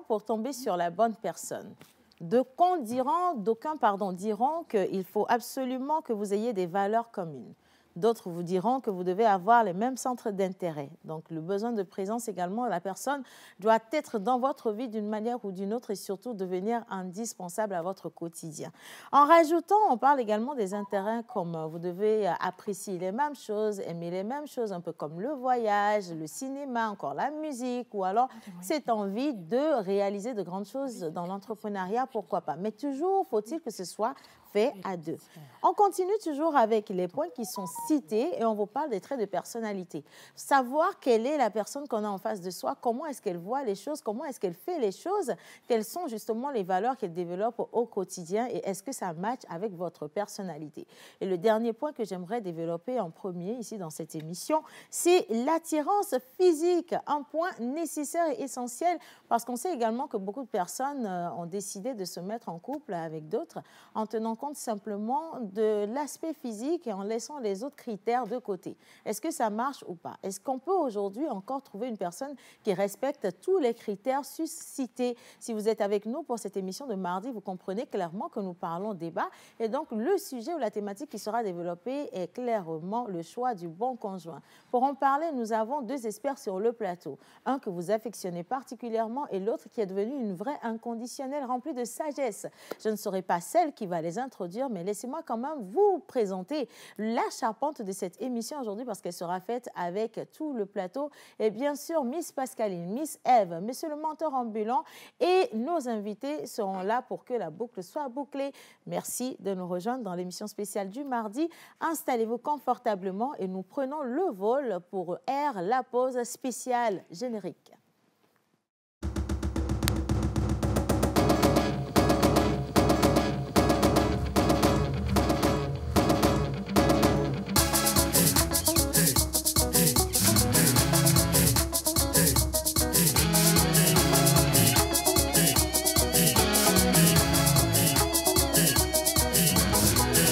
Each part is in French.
Pour tomber sur la bonne personne. D'aucuns diront qu'il faut absolument que vous ayez des valeurs communes. D'autres vous diront que vous devez avoir les mêmes centres d'intérêt. Donc, le besoin de présence également, la personne doit être dans votre vie d'une manière ou d'une autre et surtout devenir indispensable à votre quotidien. En rajoutant, on parle également des intérêts comme vous devez apprécier les mêmes choses, aimer les mêmes choses, un peu comme le voyage, le cinéma, encore la musique ou alors cette envie de réaliser de grandes choses dans l'entrepreneuriat, pourquoi pas. Mais toujours faut-il que ce soit fait à deux. On continue toujours avec les points qui sont cités et on vous parle des traits de personnalité. Savoir quelle est la personne qu'on a en face de soi, comment est-ce qu'elle voit les choses, comment est-ce qu'elle fait les choses, quelles sont justement les valeurs qu'elle développe au quotidien et est-ce que ça matche avec votre personnalité. Et le dernier point que j'aimerais développer en premier ici dans cette émission, c'est l'attirance physique, un point nécessaire et essentiel parce qu'on sait également que beaucoup de personnes ont décidé de se mettre en couple avec d'autres en tenant compte simplement de l'aspect physique et en laissant les autres critères de côté. Est-ce que ça marche ou pas? Est-ce qu'on peut aujourd'hui encore trouver une personne qui respecte tous les critères suscités? Si vous êtes avec nous pour cette émission de mardi, vous comprenez clairement que nous parlons débat et donc le sujet ou la thématique qui sera développée est clairement le choix du bon conjoint. Pour en parler, nous avons deux experts sur le plateau. Un que vous affectionnez particulièrement et l'autre qui est devenu une vraie inconditionnelle remplie de sagesse. Je ne serai pas celle qui va les introduire, mais laissez-moi quand même vous présenter la charpente de cette émission aujourd'hui parce qu'elle sera faite avec tout le plateau et bien sûr Miss Pascaline, Miss Eve, Monsieur le menteur ambulant et nos invités seront là pour que la boucle soit bouclée. Merci de nous rejoindre dans l'émission spéciale du mardi. Installez-vous confortablement et nous prenons le vol pour la pause spéciale générique.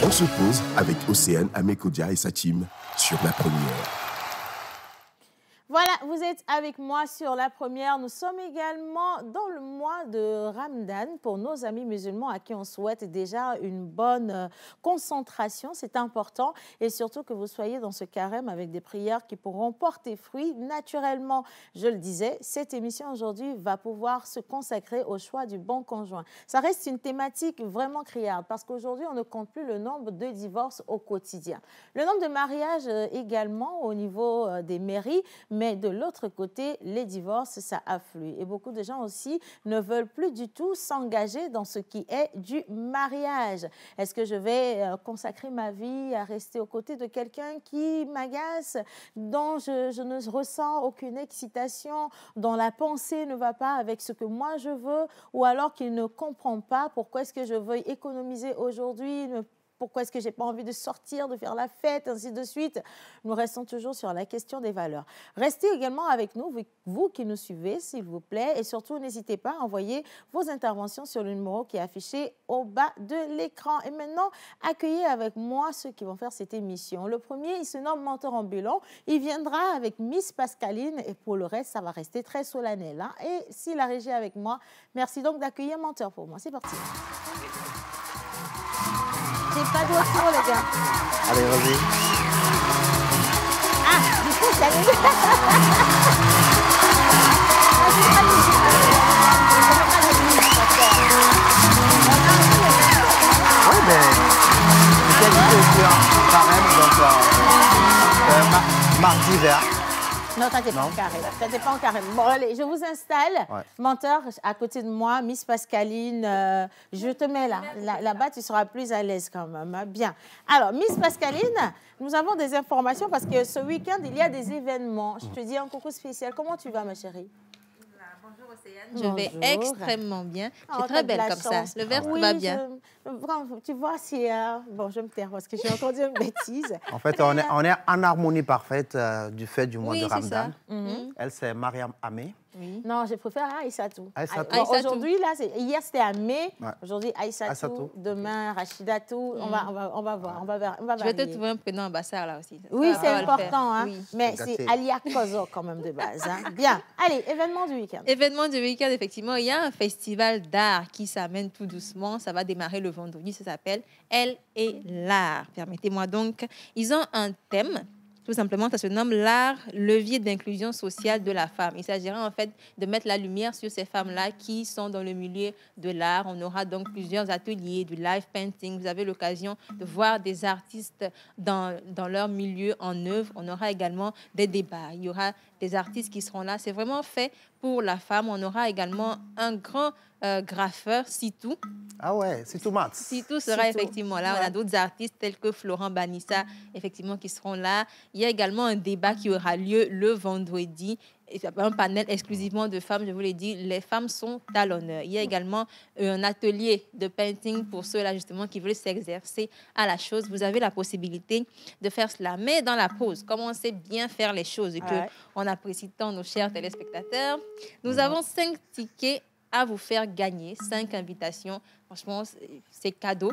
On se pose avec Océane Amekodia et sa team sur La Première. Voilà, vous êtes avec moi sur La Première. Nous sommes également dans le mois de Ramadan pour nos amis musulmans à qui on souhaite déjà une bonne concentration. C'est important et surtout que vous soyez dans ce carême avec des prières qui pourront porter fruit naturellement. Je le disais, cette émission aujourd'hui va pouvoir se consacrer au choix du bon conjoint. Ça reste une thématique vraiment criarde parce qu'aujourd'hui, on ne compte plus le nombre de divorces au quotidien. Le nombre de mariages également au niveau des mairies, mais de l'autre côté, les divorces, ça afflue. Et beaucoup de gens aussi ne veulent plus du tout s'engager dans ce qui est du mariage. Est-ce que je vais consacrer ma vie à rester aux côtés de quelqu'un qui m'agace, dont je ne ressens aucune excitation, dont la pensée ne va pas avec ce que moi je veux, ou alors qu'il ne comprend pas pourquoi est-ce que je veux économiser aujourd'hui, pourquoi est-ce que je n'ai pas envie de sortir, de faire la fête, ainsi de suite. Nous restons toujours sur la question des valeurs. Restez également avec nous, vous qui nous suivez, s'il vous plaît. Et surtout, n'hésitez pas à envoyer vos interventions sur le numéro qui est affiché au bas de l'écran. Et maintenant, accueillez avec moi ceux qui vont faire cette émission. Le premier, il se nomme Menteur Ambulant. Il viendra avec Miss Pascaline. Et pour le reste, ça va rester très solennel. Hein. Et si la régie est avec moi, merci donc d'accueillir Menteur pour moi. C'est parti. J'ai pas de retour, les gars. Allez, vas-y. Ah, du coup, ça y est. Oui, mais c'est sur carême, donc mardi vert. Non, ça n'était pas en carré. Ça n'était pas en carré. Bon, allez, je vous installe. Ouais. Menteur, à côté de moi, Miss Pascaline, je te mets là. Là-bas, tu seras plus à l'aise quand même. Hein. Bien. Alors, Miss Pascaline, nous avons des informations parce que ce week-end, il y a des événements. Je te dis un coucou spécial. Comment tu vas, ma chérie? Bonjour Océane, je vais extrêmement bien. Je suis très belle comme ça. Le verre oui, va bien. Tu vois, c'est... bon, je me taire parce que j'ai entendu une bêtise. En fait, on est en harmonie parfaite du fait du mois de Ramadan. Ça. Elle, c'est Mariam Amé. Oui. Non, je préfère Aïssatou. Aïssatou. Bon, aujourd'hui, là, hier, c'était Amé. Ouais. Aujourd'hui, Aïssatou. Demain, Rachidatou. On va voir. On va Je vais te varier. trouver un prénom en Bassar, là aussi. Oui, Ça c'est va le faire. important. Hein? Oui. Mais C'est c'est gâté. Alia Kozo, quand même, de base. Hein? Bien. Allez, événement du week-end. Événement du week-end, effectivement, il y a un festival d'art qui s'amène tout doucement. Ça va démarrer le vendredi. Ça s'appelle Elle et l'art. Permettez-moi donc. Ils ont un thème. Tout simplement, ça se nomme l'art, levier d'inclusion sociale de la femme. Il s'agira en fait de mettre la lumière sur ces femmes-là qui sont dans le milieu de l'art. On aura donc plusieurs ateliers, du live painting. Vous avez l'occasion de voir des artistes dans leur milieu en œuvre. On aura également des débats. Il y aura des artistes qui seront là. C'est vraiment fait pour la femme. On aura également un grand graffeur, Sitou. Ah ouais, c'est tout mat. Sitou sera Sitou. effectivement là. On a d'autres artistes tels que Florent Banissa, effectivement, qui seront là. Il y a également un débat qui aura lieu le vendredi. Et un panel exclusivement de femmes, je vous l'ai dit, les femmes sont à l'honneur. Il y a également un atelier de painting pour ceux-là, justement, qui veulent s'exercer à la chose. Vous avez la possibilité de faire cela. Mais dans la pause, comme on sait bien faire les choses et qu'on apprécie tant nos chers téléspectateurs, nous avons 5 tickets à vous faire gagner, 5 invitations. Franchement, c'est cadeau.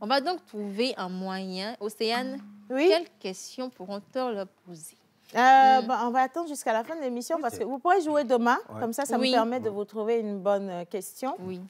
On va donc trouver un moyen. Océane, Oui. quelles questions pourront-on leur poser? On va attendre jusqu'à la fin de l'émission parce que vous pourrez jouer demain. Ouais. Comme ça Oui. me permet de vous trouver une bonne question. Oui.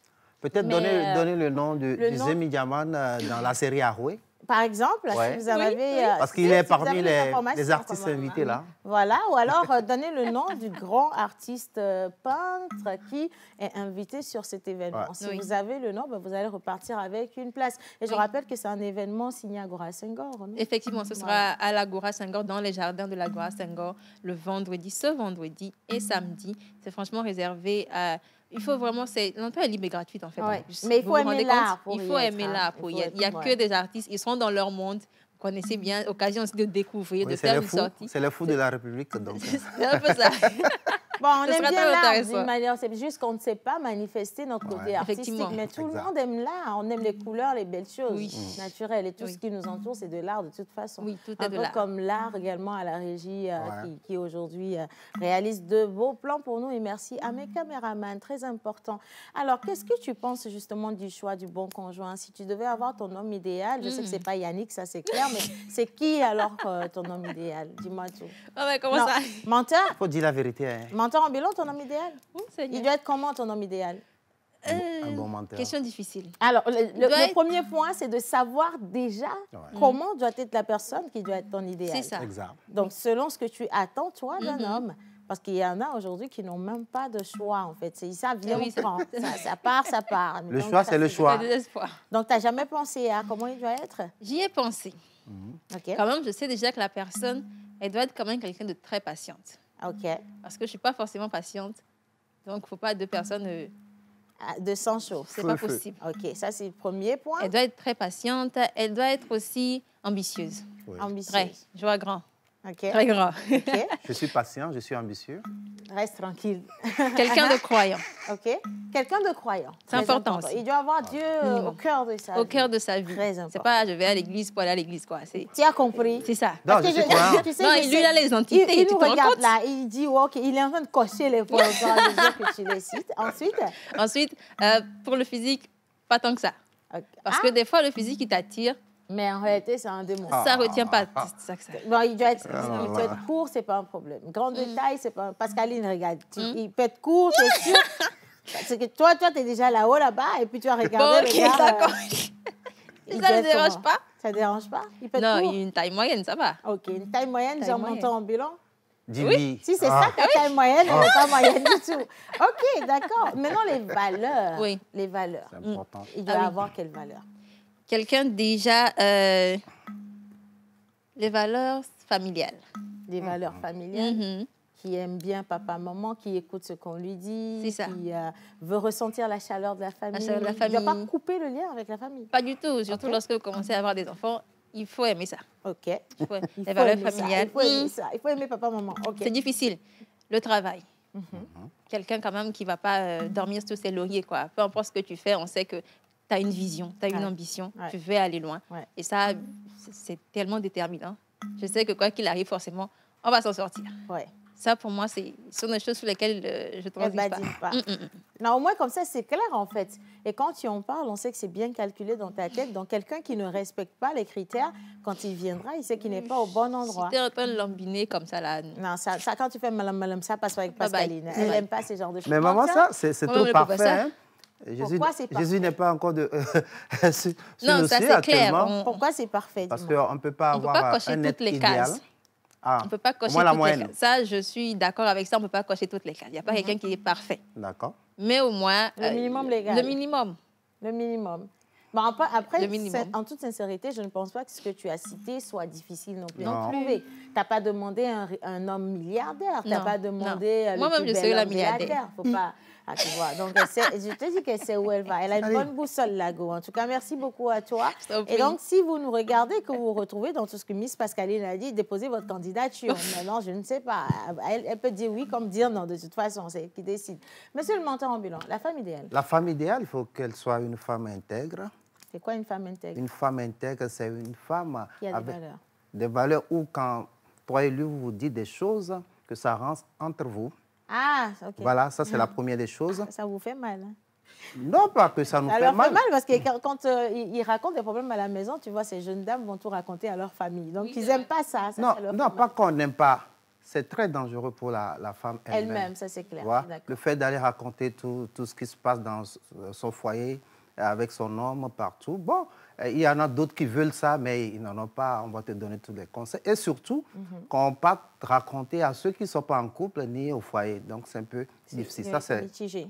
Peut-être Mais, donner le nom de nom- Zemi Diaman dans la série Aroué. Par exemple, Ouais. si vous en Oui, avez... Parce qu'il si est vous parmi avez des les informations artistes quand même, invités hein. là. Voilà, ou alors donner le nom du grand artiste peintre qui est invité sur cet événement. Ouais. Si Oui. vous avez le nom, vous allez repartir avec une place. Et je Oui. rappelle que c'est un événement signé à Gora Senghor. Non? Effectivement, ce sera à l'Agora Senghor, dans les jardins de l'Agora Senghor, le vendredi, ce vendredi et samedi. C'est franchement réservé à... Il faut vraiment... L'entrée est libre et gratuite, en fait. Ouais. en plus. Mais il faut Vous vous aimer rendez l'art compte? pour Il y faut être, aimer hein. l'art pour Il y faut être. Il n'y a être- que des artistes, ils sont dans leur monde. Vous connaissez bien, occasion aussi de découvrir, Oui, de c'est faire les une fous. sortie. C'est les fous de la République. Donc. C'est un peu ça. Bon, on Ce aime sera bien très l'art intéressant. d'une manière, c'est juste qu'on ne sait pas manifester notre côté artistique, Effectivement. mais tout Exact. le monde aime l'art, on aime les couleurs, les belles choses Oui. naturelles et tout Oui. ce qui nous entoure, c'est de l'art de toute façon. Oui, tout Un est de peu l'art. comme l'art également à la régie Ouais. qui aujourd'hui réalise de beaux plans pour nous et merci à mes caméramans, très important. Alors, qu'est-ce que tu penses justement du choix du bon conjoint? Si tu devais avoir ton homme idéal, je sais que c'est pas Yannick, ça c'est clair, mais c'est qui alors ton homme idéal? Dis-moi tout. Ah ouais, comment Non, ça? menteur? Il faut dire la vérité. Hein. Menteur en bilan, ton homme idéal? Seigneur. Il doit être comment ton homme idéal? Un bon menteur. Question difficile. Alors, le doit être- premier point, c'est de savoir déjà comment doit être la personne qui doit être ton idéal. C'est ça. Exact. Donc, selon ce que tu attends, toi, d'un homme, parce qu'il y en a aujourd'hui qui n'ont même pas de choix, en fait. Ça vient, Oui, on prend. Ça part, ça part. Le Donc, choix, ça, c'est le choix. Le désespoir. Donc, tu n'as jamais pensé à comment il doit être? J'y ai pensé. OK. Quand même, je sais déjà que la personne, elle doit être quand même quelqu'un de très patiente. OK. Parce que je ne suis pas forcément patiente. Donc, il ne faut pas deux personnes... De sang chaud. c'est Feu, pas feu. possible. OK, ça, c'est le premier point. Elle doit être très patiente. Elle doit être aussi ambitieuse. Oui. Ambitieuse. Très. Je vois grand. OK. Très grand. OK. Je suis patient, je suis ambitieux. Reste tranquille. Quelqu'un de croyant. OK. Quelqu'un de croyant. C'est Très important aussi. Il doit avoir Dieu au cœur de sa Au vie. cœur de sa vie. Très C'est important. pas je vais à l'église pour aller à l'église, quoi. Tu as compris? C'est ça. Non, Parce je que suis croyant. tu sais, Non, je lui, sais- il a les entités, Il tu nous te rends regarde compte? là, il dit, OK, il est en train de cocher les points au fur et à mesure que tu les cites. Ensuite, Ensuite, pour le physique, pas tant que ça. OK. Parce que des fois, le physique, il t'attire. Mais en réalité, c'est un démon. Ça ne retient pas. C'est ça que ça. Bon, il doit être, non, il doit voilà. être court, c'est pas un problème. Grande taille, c'est pas... Pascaline, regarde, il peut être court, c'est sûr. Parce que toi, tu es déjà là-haut, là-bas, et puis tu as regardé Bon, ok, le gars, d'accord. il Ça doit ne être dérange comment? pas? Ça ne dérange pas? Il peut être Non, court? il a une taille moyenne, ça va. OK, une taille moyenne, Taille genre moyenne. montant ambulant? Dis-lui. Si c'est Ah. ça ta taille moyenne, elle n'est pas moyenne du tout. OK, d'accord. Maintenant, les valeurs. Oui. Les valeurs. C'est important. Il doit Ah oui. avoir quelles valeurs? Quelqu'un déjà... les valeurs familiales. Des valeurs familiales, Mhm. qui aime bien papa, maman, qui écoute ce qu'on lui dit, C'est ça. qui veut ressentir la chaleur de la famille. chaleur de la Il ne doit pas famille. couper le lien avec la famille. Pas du tout. Surtout Ok. lorsque vous commencez à avoir des enfants, il faut aimer ça. OK. Il faut- Il les faut valeurs aimer ça, familiales. Il faut aimer Mhm. ça. Il faut aimer papa, maman. OK. C'est difficile. Le travail. Mhm. Quelqu'un quand même qui ne va pas dormir sur ses lauriers, quoi. Peu importe ce que tu fais, on sait que tu as une vision, tu as une Ouais. ambition, Ouais. tu veux aller loin. Ouais. Et ça, c'est tellement déterminant. Je sais que quoi qu'il arrive, forcément, on va s'en sortir. Ouais. Ça, pour moi, ce sont des choses sur lesquelles je ne transige pas. badine pas. Non, au moins, comme ça, c'est clair, en fait. Et quand tu en parles, on sait que c'est bien calculé dans ta tête. Donc, quelqu'un qui ne respecte pas les critères, quand il viendra, il sait qu'il n'est pas au bon endroit. Si tu es en train de lambiner comme ça, là... Non, ça, quand tu fais malam, ça passe avec Bye bye. Pascaline. Elle n'aime pas ce genre de choses. Mais maman, Donc, ça, c'est Moi-même, trop le parfait. professeur. Hein? Pourquoi c'est parfait? Jésus n'est pas encore sur Non, le ça, ciel c'est clair. actuellement, Pourquoi c'est parfait? parce dis-moi? qu'on ne peut pas On ne peut avoir pas cocher un toutes être les idéal. cases. Ah, On ne peut pas au cocher moins la toutes les moyenne. cases. Ça, je suis d'accord avec ça. On ne peut pas cocher toutes les cases. Il n'y a pas quelqu'un qui est parfait. D'accord. Mais au moins... Le minimum légal. Le minimum. Le minimum. Bon, après, Le minimum. en toute sincérité, je ne pense pas que ce que tu as cité soit difficile non plus Non. à trouver. Tu n'as pas demandé un homme milliardaire. Tu n'as Non, pas demandé le Moi-même, plus je bel serais la homme de milliardaire. terre. Faut pas... Ah, tu vois. Donc, je te dis qu'elle sait où elle va. Elle a une Allez. bonne boussole, la go. En tout cas, merci beaucoup à toi. Je t'en prie. Et donc, si vous nous regardez, que vous vous retrouvez dans tout ce que Miss Pascaline a dit, déposez votre candidature. Maintenant, je ne sais pas. Elle peut dire oui comme dire non. De toute façon, c'est elle qui décide. Monsieur le menteur ambulant, la femme idéale, La femme idéale, il faut qu'elle soit une femme intègre. c'est quoi une femme intègre? Une femme intègre, c'est une femme Qui a des avec valeurs. des valeurs où quand toi et lui, vous vous dites des choses, que ça rentre entre vous. Ah, ok. Voilà, ça c'est la première des choses. Ça vous fait mal. Hein? Non, pas que ça nous Ça fait leur fait mal. mal parce que quand ils racontent des problèmes à la maison, tu vois, ces jeunes dames vont tout raconter à leur famille. Donc, ils n'aiment pas ça. Ça Non, leur fait non, mal. pas qu'on n'aime pas. C'est très dangereux pour la femme elle-même. Elle-même, ça c'est clair. Tu vois, D'accord. le fait d'aller raconter tout ce qui se passe dans son foyer, avec son homme, partout. Bon, il y en a d'autres qui veulent ça, mais ils n'en ont pas. On va te donner tous les conseils. Et surtout, qu'on ne pas raconter à ceux qui ne sont pas en couple ni au foyer. Donc, c'est un peu difficile. Ça, c'est mitigé.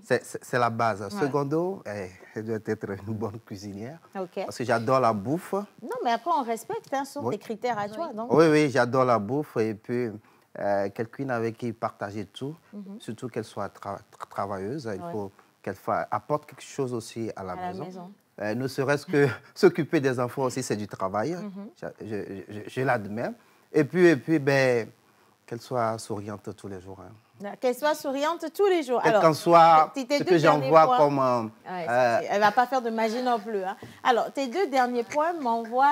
la base. Secondo, elle doit être une bonne cuisinière. OK. Parce que j'adore la bouffe. Non, mais après, on respecte hein, sur Oui. tes critères à toi. Donc, Oui, oui, j'adore la bouffe. Et puis, quelqu'un avec qui partager tout, surtout qu'elle soit travailleuse. Il Ouais. faut qu'elle apporte quelque chose aussi à la maison. Ne serait-ce que s'occuper des enfants aussi, c'est du travail. Je l'admets. Et puis ben, qu'elle soit souriante tous les jours. Hein. Qu'elle soit souriante tous les jours. Quel qu'en soit tes ce deux que derniers j'envoie points- comme... Ouais, elle ne va pas faire de magie non plus. Hein. Alors, tes deux derniers points m'envoient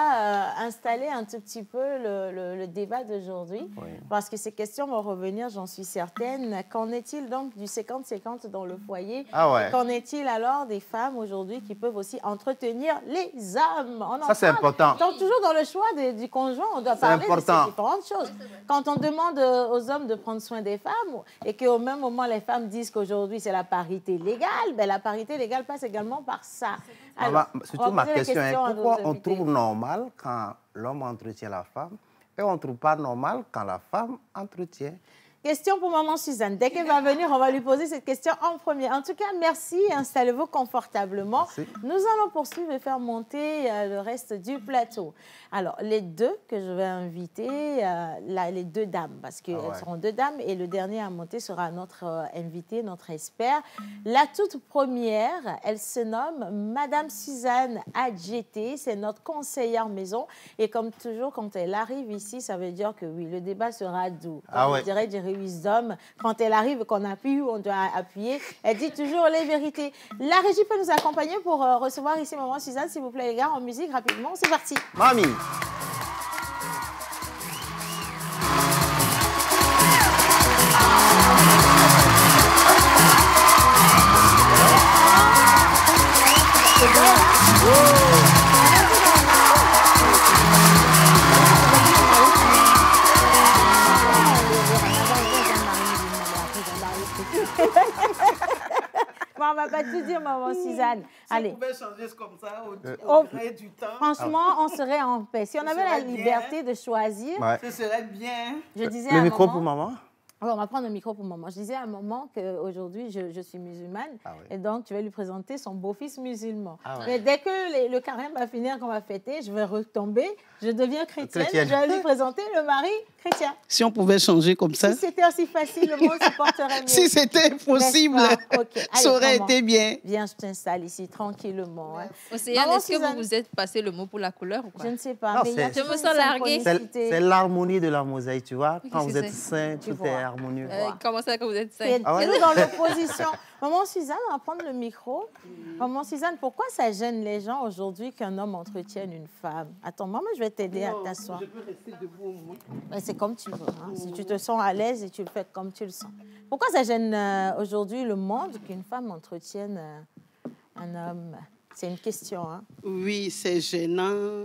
installer un tout petit peu le débat d'aujourd'hui. Oui. Parce que ces questions vont revenir, j'en suis certaine. Qu'en est-il donc du 50-50 dans le foyer? Ah ouais. Qu'en est-il alors des femmes aujourd'hui qui peuvent aussi entretenir les hommes? On en Ça, c'est parle. important. Donc, toujours dans le choix du conjoint, on doit parler important. de ces différentes choses. Quand on demande aux hommes de prendre soin des femmes et qu'au même moment, les femmes disent qu'aujourd'hui, c'est la parité légale, ben, la parité légale passe également par ça. Maman, on va surtout ma poser la question est question à nos pourquoi on invités. trouve normal quand l'homme entretient la femme et on ne trouve pas normal quand la femme entretient? Question pour maman Suzanne. Dès qu'elle va venir, on va lui poser cette question en premier. En tout cas, merci. Installez-vous confortablement. Merci. Nous allons poursuivre et faire monter le reste du plateau. Alors, les deux que je vais inviter, les deux dames, parce qu'elles seront deux dames, et le dernier à monter sera notre invité, notre expert. La toute première, elle se nomme Madame Suzanne Adjeté. C'est notre conseillère maison. Et comme toujours, quand elle arrive ici, ça veut dire que oui, le débat sera doux. Comme je dirais du wisdom, quand elle arrive et qu'on appuie où on doit appuyer, elle dit toujours les vérités. La régie peut nous accompagner pour recevoir ici maman Suzanne, s'il vous plaît les gars, en musique rapidement. C'est parti. Mamie! Bon, on va pas tout dire, maman Suzanne. Allez. Si on pouvait changer comme ça Oh, au gré du temps, franchement, on serait en paix. Si on avait la serait bien. liberté de choisir, Ouais. ce serait bien. je disais à Le un micro moment... pour maman? Oui, on va prendre le micro pour maman. Je disais à un moment qu'aujourd'hui, je suis musulmane. Ah oui. Et donc, tu vas lui présenter son beau-fils musulman. Ah ouais. Mais dès que le carême va finir, qu'on va fêter, je vais retomber. Je deviens chrétienne. Chrétienne. Je vais lui présenter le mari chrétien. Si on pouvait changer comme ça, Si c'était aussi facile, le monde se porterait mieux. si c'était possible, N'est-ce pas? Ok. Allez, ça aurait maman. été bien. Viens, je t'installe ici tranquillement. Hein. Océane, Maman est-ce que Suzanne. vous vous êtes passé le mot pour la couleur ou quoi? Je ne sais pas. Non, mais il y a c'est- toujours Je me une sens larguée. C'est synchronicité. l'harmonie de la mosaïque, tu vois. Oui, Quand qu'est-ce vous que êtes c'est? sain, Tu tout vois. est harmonieux. Comment ça que vous êtes Qui est sain? Ah ouais? toujours dans l'opposition. Maman Suzanne, on va prendre le micro. Maman Suzanne, pourquoi ça gêne les gens aujourd'hui qu'un homme entretienne une femme? Attends, maman, je vais t'aider à t'asseoir. Je peux rester debout au moins. Mais c'est comme tu veux. Hein. Si tu te sens à l'aise et tu le fais comme tu le sens. Pourquoi ça gêne aujourd'hui le monde qu'une femme entretienne un homme? C'est une question. Hein. Oui, c'est gênant.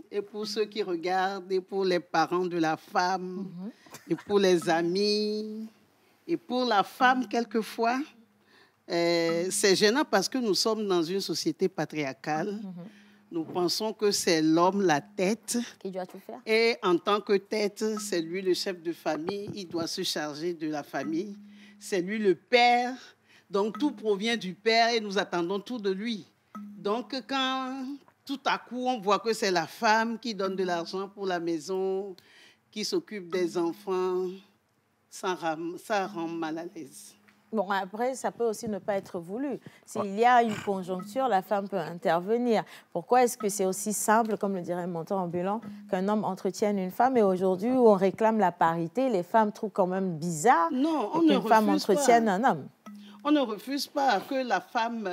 Et pour ceux qui regardent, et pour les parents de la femme, et pour les amis, et pour la femme quelquefois, c'est gênant parce que nous sommes dans une société patriarcale. Nous pensons que c'est l'homme la tête. Qui doit tout faire? Et en tant que tête, c'est lui le chef de famille. Il doit se charger de la famille. C'est lui le père. Donc tout provient du père et nous attendons tout de lui. Donc quand tout à coup on voit que c'est la femme qui donne de l'argent pour la maison, qui s'occupe des enfants, ça rend mal à l'aise. Bon, après, ça peut aussi ne pas être voulu. S'il y a une conjoncture, la femme peut intervenir. Pourquoi est-ce que c'est aussi simple, comme le dirait mon monteur ambulant, qu'un homme entretienne une femme? Et aujourd'hui, où on réclame la parité, les femmes trouvent quand même bizarre qu'une femme entretienne un homme. On ne refuse pas que la femme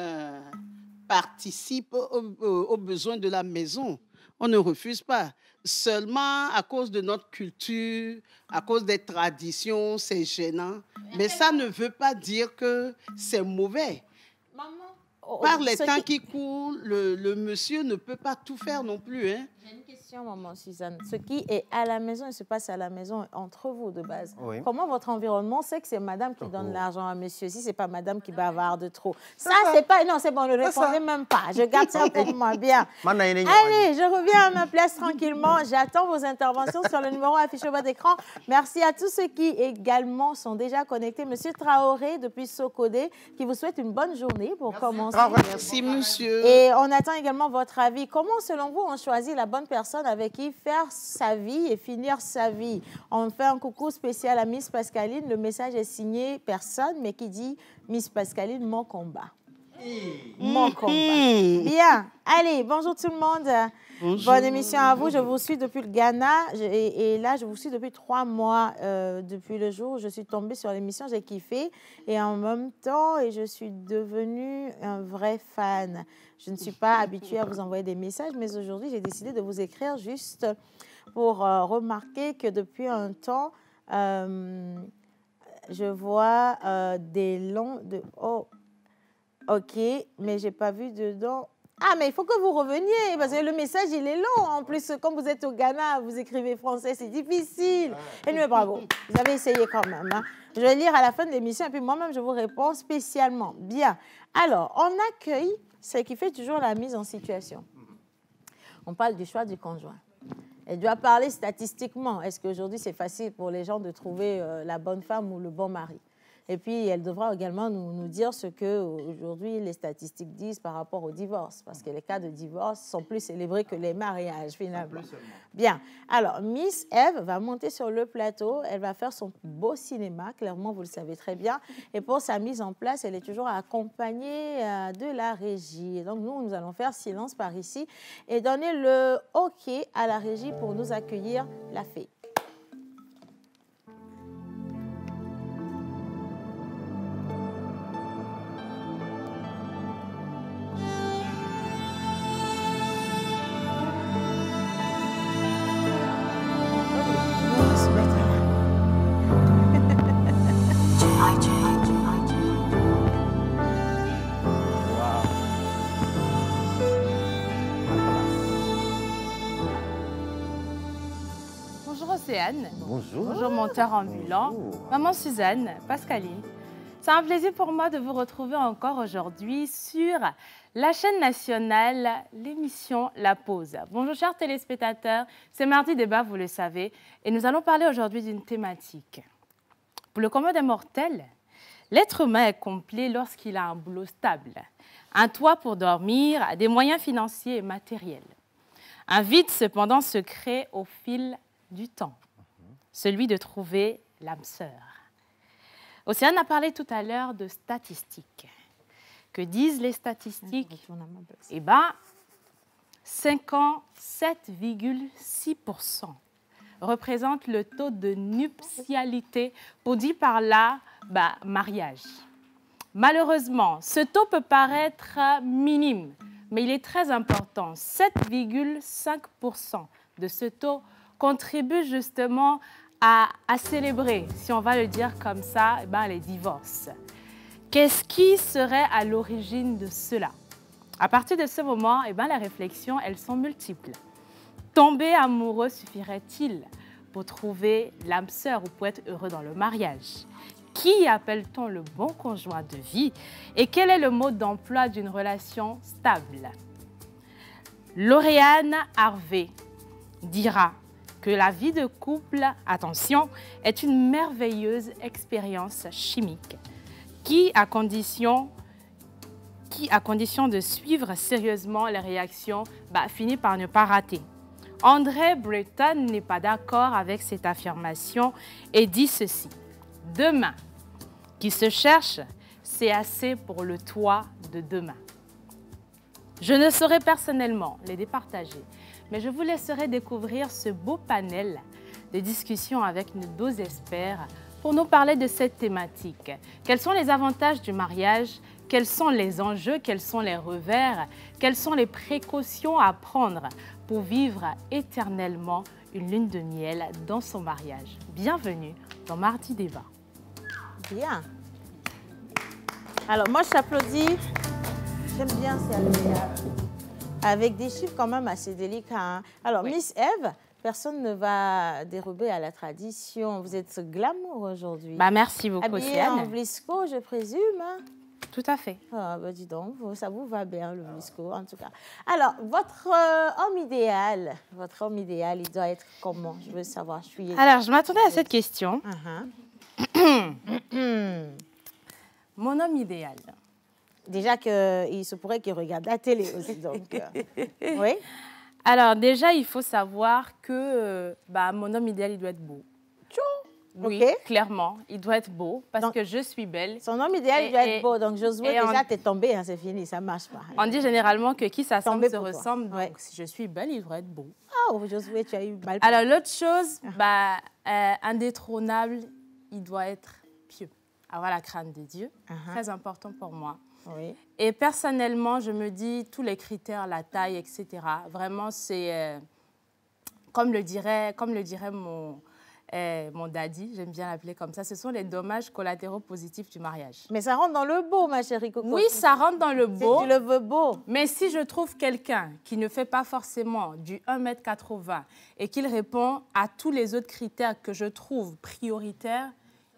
participe aux besoins de la maison. On ne refuse pas. Seulement à cause de notre culture, à cause des traditions, c'est gênant. Mais ça ne veut pas dire que c'est mauvais. Par les temps qui courent, le monsieur ne peut pas tout faire non plus. Hein. J'ai une question, maman Suzanne. Ce qui est à la maison, il se passe à la maison entre vous de base. Oui. Comment votre environnement sait que c'est madame qui donne l'argent à monsieur si c'est pas madame qui bavarde trop? Ça, c'est pas... Non, c'est bon, ne répondez même pas. Je garde ça pour moi. Bien. Allez, je reviens à ma place tranquillement. J'attends vos interventions sur le numéro affiché au bas d'écran. Merci à tous ceux qui également sont déjà connectés. Monsieur Traoré, depuis Sokodé, qui vous souhaite une bonne journée pour commencer. Merci, monsieur. Et on attend également votre avis. Comment, selon vous, on choisit la bonne personne avec qui faire sa vie et finir sa vie? On fait un coucou spécial à Miss Pascaline. Le message est signé personne, mais qui dit Miss Pascaline, mon combat. Mon combat. Bien. Allez, bonjour tout le monde. Bonjour. Bonne émission à vous. Je vous suis depuis le Ghana. Et là, je vous suis depuis 3 mois. Depuis le jour où je suis tombée sur l'émission, j'ai kiffé. Et en même temps, je suis devenue un vrai fan. Je ne suis pas habituée à vous envoyer des messages, mais aujourd'hui, j'ai décidé de vous écrire juste pour remarquer que depuis un temps, je vois des longs... Oh, ok, mais je n'ai pas vu dedans... Ah, mais il faut que vous reveniez, parce que le message, il est long. En plus, comme vous êtes au Ghana, vous écrivez français, c'est difficile. Et nous, bravo, vous avez essayé quand même. Hein. Je vais lire à la fin de l'émission, et puis moi-même, je vous réponds spécialement. Bien. Alors, on accueille ce qui fait toujours la mise en situation. On parle du choix du conjoint. Elle doit parler statistiquement. Est-ce qu'aujourd'hui, c'est facile pour les gens de trouver la bonne femme ou le bon mari? Et puis, elle devra également nous dire ce qu'aujourd'hui les statistiques disent par rapport au divorce, parce que les cas de divorce sont plus célébrés que les mariages, finalement. Bien. Alors, Miss Eve va monter sur le plateau. Elle va faire son beau cinéma, clairement, vous le savez très bien. Et pour sa mise en place, elle est toujours accompagnée de la régie. Et donc, nous allons faire silence par ici et donner le OK à la régie pour nous accueillir la fée. Bonjour. Bonjour, monteur ambulant. Maman Suzanne, Pascaline. C'est un plaisir pour moi de vous retrouver encore aujourd'hui sur la chaîne nationale, l'émission La Pause. Bonjour, chers téléspectateurs. C'est Mardi Débat, vous le savez. Et nous allons parler aujourd'hui d'une thématique. Pour le commun des mortels, l'être humain est complet lorsqu'il a un boulot stable, un toit pour dormir, des moyens financiers et matériels. Un vide, cependant, se crée au fil du temps, celui de trouver l'âme sœur. Océane a parlé tout à l'heure de statistiques. Que disent les statistiques? Eh bien, 57,6% représente le taux de nuptialité, pour dire par là, mariage. Malheureusement, ce taux peut paraître minime, mais il est très important. 7,5% de ce taux contribue justement à célébrer, si on va le dire comme ça, les divorces. Qu'est-ce qui serait à l'origine de cela? À partir de ce moment, les réflexions, elles sont multiples. Tomber amoureux suffirait-il pour trouver l'âme sœur ou pour être heureux dans le mariage? Qui appelle-t-on le bon conjoint de vie? Et quel est le mode d'emploi d'une relation stable? Lauriane Harvey dira que la vie de couple, attention, est une merveilleuse expérience chimique qui, à condition de suivre sérieusement les réactions, finit par ne pas rater. André Breton n'est pas d'accord avec cette affirmation et dit ceci: demain, qui se cherche, c'est assez pour le toit de demain. Je ne saurais personnellement les départager, mais je vous laisserai découvrir ce beau panel de discussions avec nos deux experts pour nous parler de cette thématique. Quels sont les avantages du mariage? Quels sont les enjeux? Quels sont les revers? Quelles sont les précautions à prendre pour vivre éternellement une lune de miel dans son mariage? Bienvenue dans Mardi Débat. Bien. Alors, moi, je t'applaudis. J'aime bien ces agréables. Avec des chiffres quand même assez délicats. Hein. Alors, oui. Miss Eve, personne ne va dérober à la tradition. Vous êtes glamour aujourd'hui. Merci beaucoup, Habillée en Vlisco, je présume. Hein? Tout à fait. Ah, dis donc, ça vous va bien, le Vlisco, en tout cas. Alors, votre homme idéal, il doit être comment? Je veux savoir. Alors, je m'attendais à cette question. Mon homme idéal. Déjà qu'il se pourrait qu'il regarde la télé aussi, donc. Oui. Alors déjà, il faut savoir que mon homme idéal, il doit être beau. Oui, okay. Clairement, il doit être beau parce donc, que je suis belle. Son homme idéal, il doit être beau. Donc Josué, déjà, t'es tombé, hein, c'est fini, ça marche pas. On dit généralement que qui s'assemble se ressemble. Donc si je suis belle, il doit être beau. Oh, Josué, tu as eu mal. Alors l'autre chose, indétrônable, il doit être pieux. Avoir la crainte de Dieu, très important pour moi. Oui. Et personnellement, je me dis, tous les critères, la taille, etc., vraiment, c'est, comme le dirait mon daddy, j'aime bien l'appeler comme ça, ce sont les dommages collatéraux positifs du mariage. Mais ça rentre dans le beau, ma chérie Coco. Oui, ça rentre dans le beau. Tu le veux beau. Mais si je trouve quelqu'un qui ne fait pas forcément du 1,80 m et qu'il répond à tous les autres critères que je trouve prioritaires,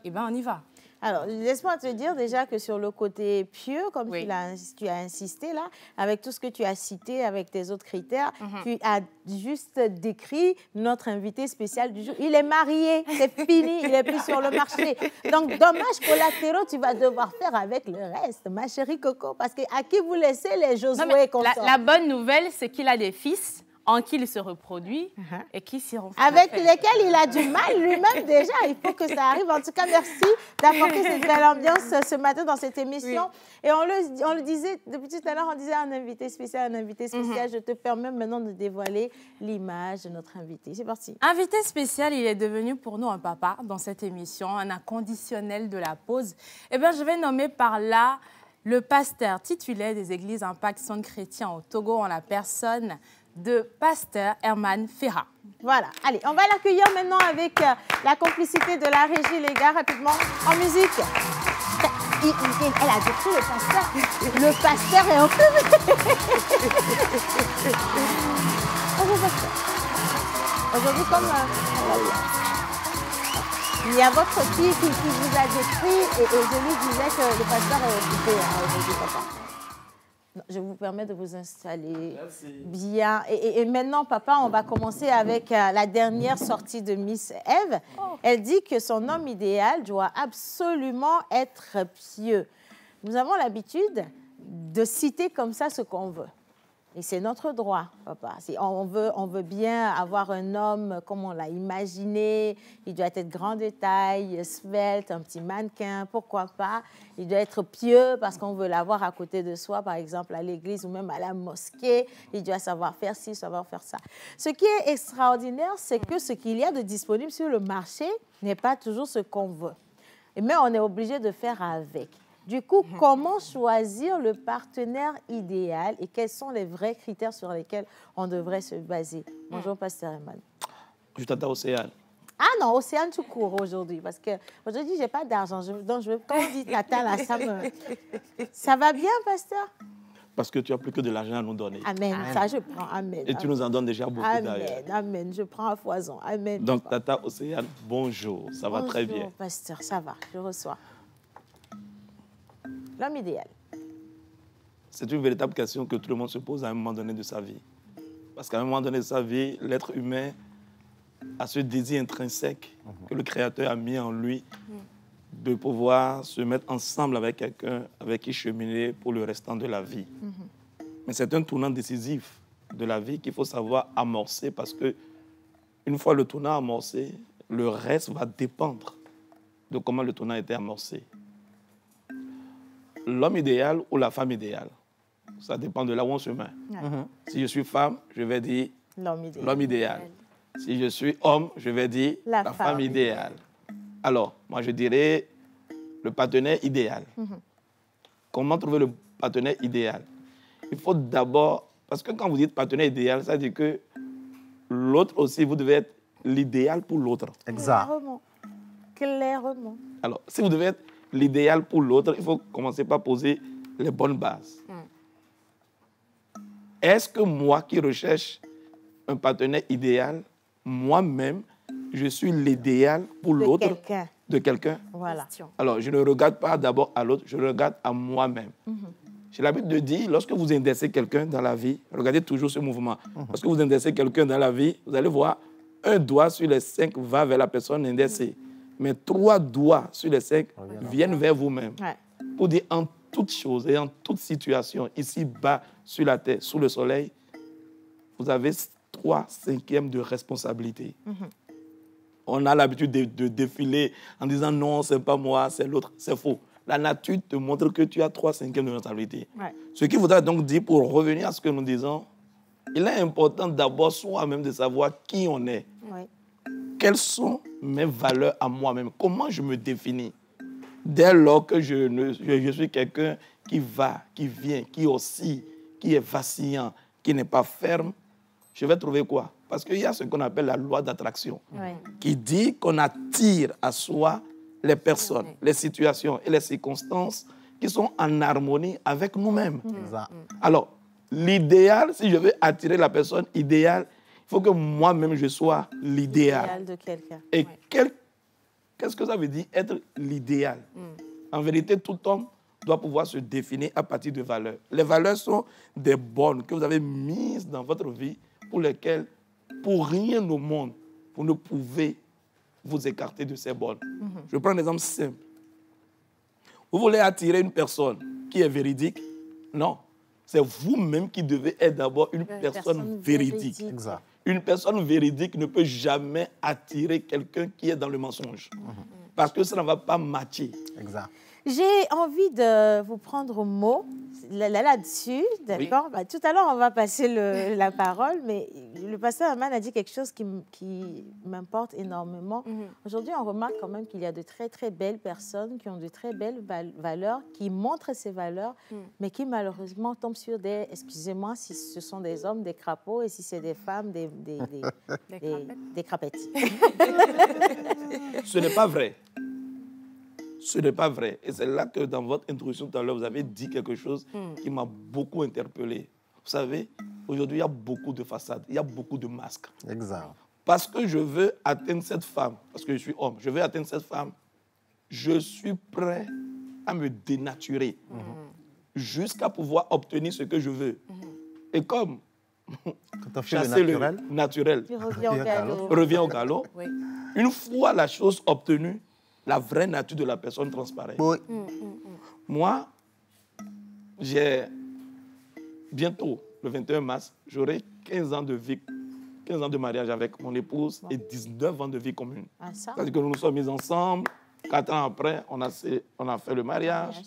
eh bien, on y va. Alors, laisse-moi te dire déjà que sur le côté pieux, comme tu as insisté là, avec tout ce que tu as cité, avec tes autres critères, tu as juste décrit notre invité spécial du jour. Il est marié, c'est fini, il n'est plus sur le marché. Donc, dommages collatéraux, tu vas devoir faire avec le reste, ma chérie Coco, parce qu'à qui vous laissez les Josué comme ça? La bonne nouvelle, c'est qu'il a des fils en qui il se reproduit et qui s'y renforce. Avec lesquels il a du mal lui-même déjà. Il faut que ça arrive. En tout cas, merci d'apporter cette belle ambiance ce matin dans cette émission. Oui. Et on le disait, depuis tout à l'heure, on disait un invité spécial, Je te permets maintenant de dévoiler l'image de notre invité. C'est parti. Invité spécial, il est devenu pour nous un papa dans cette émission, un inconditionnel de la pause. Eh bien, je vais nommer par là le pasteur titulaire des églises Impact Centre Chrétien au Togo en la personne de pasteur Herman Ferra. Voilà. Allez, on va l'accueillir maintenant avec la complicité de la régie, les gars, rapidement, en musique. Elle a décrit le pasteur. Le pasteur est en feu. Aujourd'hui, comme il y a votre fille qui vous a décrit et je lui disais que le pasteur est occupé aujourd'hui, papa. Je vous permets de vous installer. Merci. Bien. Et maintenant, papa, on va commencer avec la dernière sortie de Miss Eve. Elle dit que son homme idéal doit absolument être pieux. Nous avons l'habitude de citer comme ça ce qu'on veut. Et c'est notre droit, papa. Si on veut bien avoir un homme comme on l'a imaginé. Il doit être grand de taille, svelte, un petit mannequin, pourquoi pas. Il doit être pieux parce qu'on veut l'avoir à côté de soi, par exemple à l'église ou même à la mosquée. Il doit savoir faire ci, savoir faire ça. Ce qui est extraordinaire, c'est que ce qu'il y a de disponible sur le marché n'est pas toujours ce qu'on veut. Mais on est obligé de faire avec. Du coup, comment choisir le partenaire idéal et quels sont les vrais critères sur lesquels on devrait se baser? Bonjour, Pasteur Eman. Je t'attends, Océane. Ah non, Océane tout court aujourd'hui, parce qu'aujourd'hui, je n'ai pas d'argent. Donc, quand on dit Tata, là, ça va bien, Pasteur? Parce que tu n'as plus que de l'argent à nous donner. Amen. Ça, je prends. Amen. Et tu nous en donnes déjà beaucoup d'ailleurs. Amen. Je prends à foison. Amen. Donc, Tata Océane, bonjour. Ça va très bien. Bonjour, Pasteur. Ça va. Je reçois. L'homme idéal. C'est une véritable question que tout le monde se pose à un moment donné de sa vie. Parce qu'à un moment donné de sa vie, l'être humain a ce désir intrinsèque que le Créateur a mis en lui de pouvoir se mettre ensemble avec quelqu'un avec qui cheminer pour le restant de la vie. Mais c'est un tournant décisif de la vie qu'il faut savoir amorcer parce que une fois le tournant amorcé, le reste va dépendre de comment le tournant a été amorcé. L'homme idéal ou la femme idéale, ça dépend de là où on se met. Si je suis femme, je vais dire l'homme idéal. Si je suis homme, je vais dire la femme idéale. Alors, moi, je dirais le partenaire idéal. Comment trouver le partenaire idéal? Il faut d'abord... Parce que quand vous dites partenaire idéal, ça veut dire que l'autre aussi, vous devez être l'idéal pour l'autre. Exact. Clairement. Alors, si vous devez être l'idéal pour l'autre, il faut commencer par poser les bonnes bases. Est-ce que moi qui recherche un partenaire idéal, moi-même, je suis l'idéal pour l'autre de quelqu'un? Voilà. Alors, je ne regarde pas d'abord à l'autre, je regarde à moi-même. J'ai l'habitude de dire, lorsque vous indexez quelqu'un dans la vie, regardez toujours ce mouvement. Lorsque vous indexez quelqu'un dans la vie, vous allez voir, un doigt sur les 5 va vers la personne indexée. Mais 3 doigts sur les 5 viennent vers vous-même. Pour dire en toute chose et en toute situation, ici bas, sur la terre, sous le soleil, vous avez 3/5 de responsabilité. On a l'habitude de défiler en disant non, c'est pas moi, c'est l'autre. C'est faux. La nature te montre que tu as 3/5 de responsabilité. Ce qui voudrait donc dire, pour revenir à ce que nous disons, il est important d'abord soi-même de savoir qui on est. Quelles sont mes valeurs à moi-même? Comment je me définis? Dès lors que je suis quelqu'un qui va, qui vient, qui oscille, qui est vacillant, qui n'est pas ferme, je vais trouver quoi? Parce qu'il y a ce qu'on appelle la loi d'attraction, qui dit qu'on attire à soi les personnes, les situations et les circonstances qui sont en harmonie avec nous-mêmes. Alors, l'idéal, si je veux attirer la personne idéale, il faut que moi-même, je sois l'idéal. De quelqu'un. Et qu'est-ce que ça veut dire être l'idéal? En vérité, tout homme doit pouvoir se définir à partir de valeurs. Les valeurs sont des bornes que vous avez mises dans votre vie pour lesquelles, pour rien au monde, vous ne pouvez vous écarter de ces bornes. Je prends un exemple simple. Vous voulez attirer une personne qui est véridique? Non. C'est vous-même qui devez être d'abord une personne véridique. Exact. Une personne véridique ne peut jamais attirer quelqu'un qui est dans le mensonge. Parce que ça ne va pas matcher. Exact. J'ai envie de vous prendre au mot là-dessus, d'accord? Oui. Bah, tout à l'heure, on va passer la parole, mais le pasteur Aman a dit quelque chose qui m'importe énormément. Aujourd'hui, on remarque quand même qu'il y a de très, très belles personnes qui ont de très belles valeurs, qui montrent ces valeurs, mais qui malheureusement tombent sur des, excusez-moi, si ce sont des hommes, des crapauds, et si c'est des femmes, des crapettes. Ce n'est pas vrai. Ce n'est pas vrai. Et c'est là que dans votre introduction tout à l'heure, vous avez dit quelque chose qui m'a beaucoup interpellé. Vous savez, aujourd'hui, il y a beaucoup de façades, il y a beaucoup de masques. Exact. Parce que je veux atteindre cette femme, parce que je suis homme, je veux atteindre cette femme, je suis prêt à me dénaturer jusqu'à pouvoir obtenir ce que je veux. Et comme chasser le naturel revient au galop, une fois la chose obtenue, la vraie nature de la personne transparaît. Moi, j'ai bientôt le 21 mars, j'aurai 15 ans de vie, 15 ans de mariage avec mon épouse et 19 ans de vie commune. Ah, ça. C'est-à-dire que nous nous sommes mis ensemble. 4 ans après, on a fait le mariage.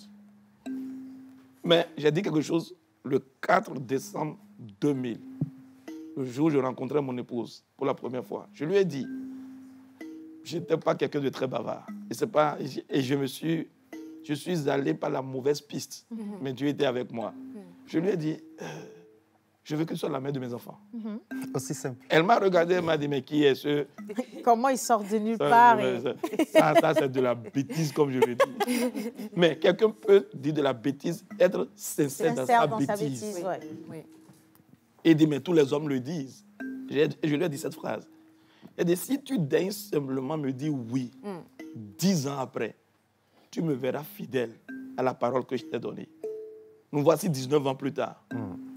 Mais j'ai dit quelque chose le 4 décembre 2000, le jour où je rencontrais mon épouse pour la première fois. Je lui ai dit, je n'étais pas quelqu'un de très bavard. Et je suis allé par la mauvaise piste, mais Dieu était avec moi. Je lui ai dit, je veux que tu sois la mère de mes enfants. Aussi simple. Elle m'a regardé, elle m'a dit, mais qui est ce... Comment il sort de nulle part Ça, c'est de la bêtise, comme je le dis. Mais quelqu'un peut dire de la bêtise, être sincère dans sa bêtise. Ouais. Oui. Et il dit, mais tous les hommes le disent. Je lui ai dit cette phrase. Il dit, si tu daignes simplement me dire oui, 10 ans après, tu me verras fidèle à la parole que je t'ai donnée. Nous voici 19 ans plus tard.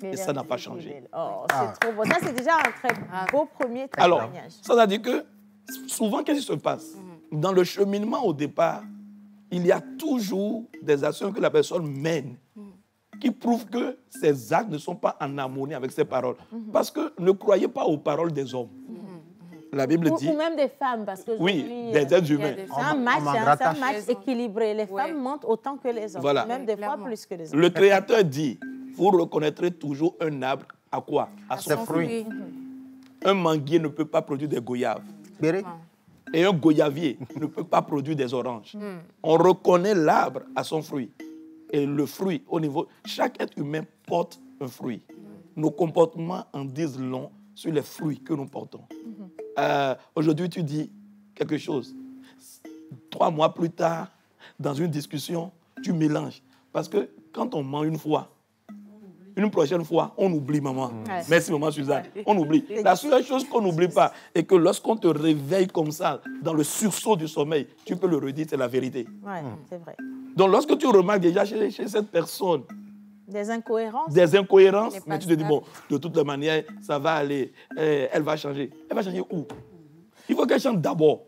Et ça n'a pas changé. Oh, c'est trop beau. Ça, c'est déjà un très beau premier Alors, témoignage. ça veut dire que souvent, qu'est-ce qui se passe? Dans le cheminement au départ, il y a toujours des actions que la personne mène qui prouvent que ses actes ne sont pas en harmonie avec ses paroles. Parce que ne croyez pas aux paroles des hommes. La Bible dit... Ou même des femmes, parce que oui, des êtres humains. c'est un match équilibré. Les femmes mentent autant que les hommes. Voilà. Même des fois plus que les hommes. Le Créateur dit, vous reconnaîtrez toujours un arbre à quoi? À son fruit. Un manguier ne peut pas produire des goyaves. Et un goyavier ne peut pas produire des oranges. On reconnaît l'arbre à son fruit. Et le fruit, au niveau... Chaque être humain porte un fruit. Nos comportements en disent long sur les fruits que nous portons. Aujourd'hui, tu dis quelque chose. 3 mois plus tard, dans une discussion, tu mélanges. Parce que quand on ment une fois, une prochaine fois, on oublie, maman. Merci, maman Suzanne. On oublie. La seule chose qu'on n'oublie pas est que lorsqu'on te réveille comme ça, dans le sursaut du sommeil, tu peux le redire, c'est la vérité. Oui, c'est vrai. Donc, lorsque tu remarques déjà chez cette personne des incohérences, mais tu te dis, bon, de toutes les manières, ça va aller, elle va changer. Elle va changer où? Il faut qu'elle change d'abord.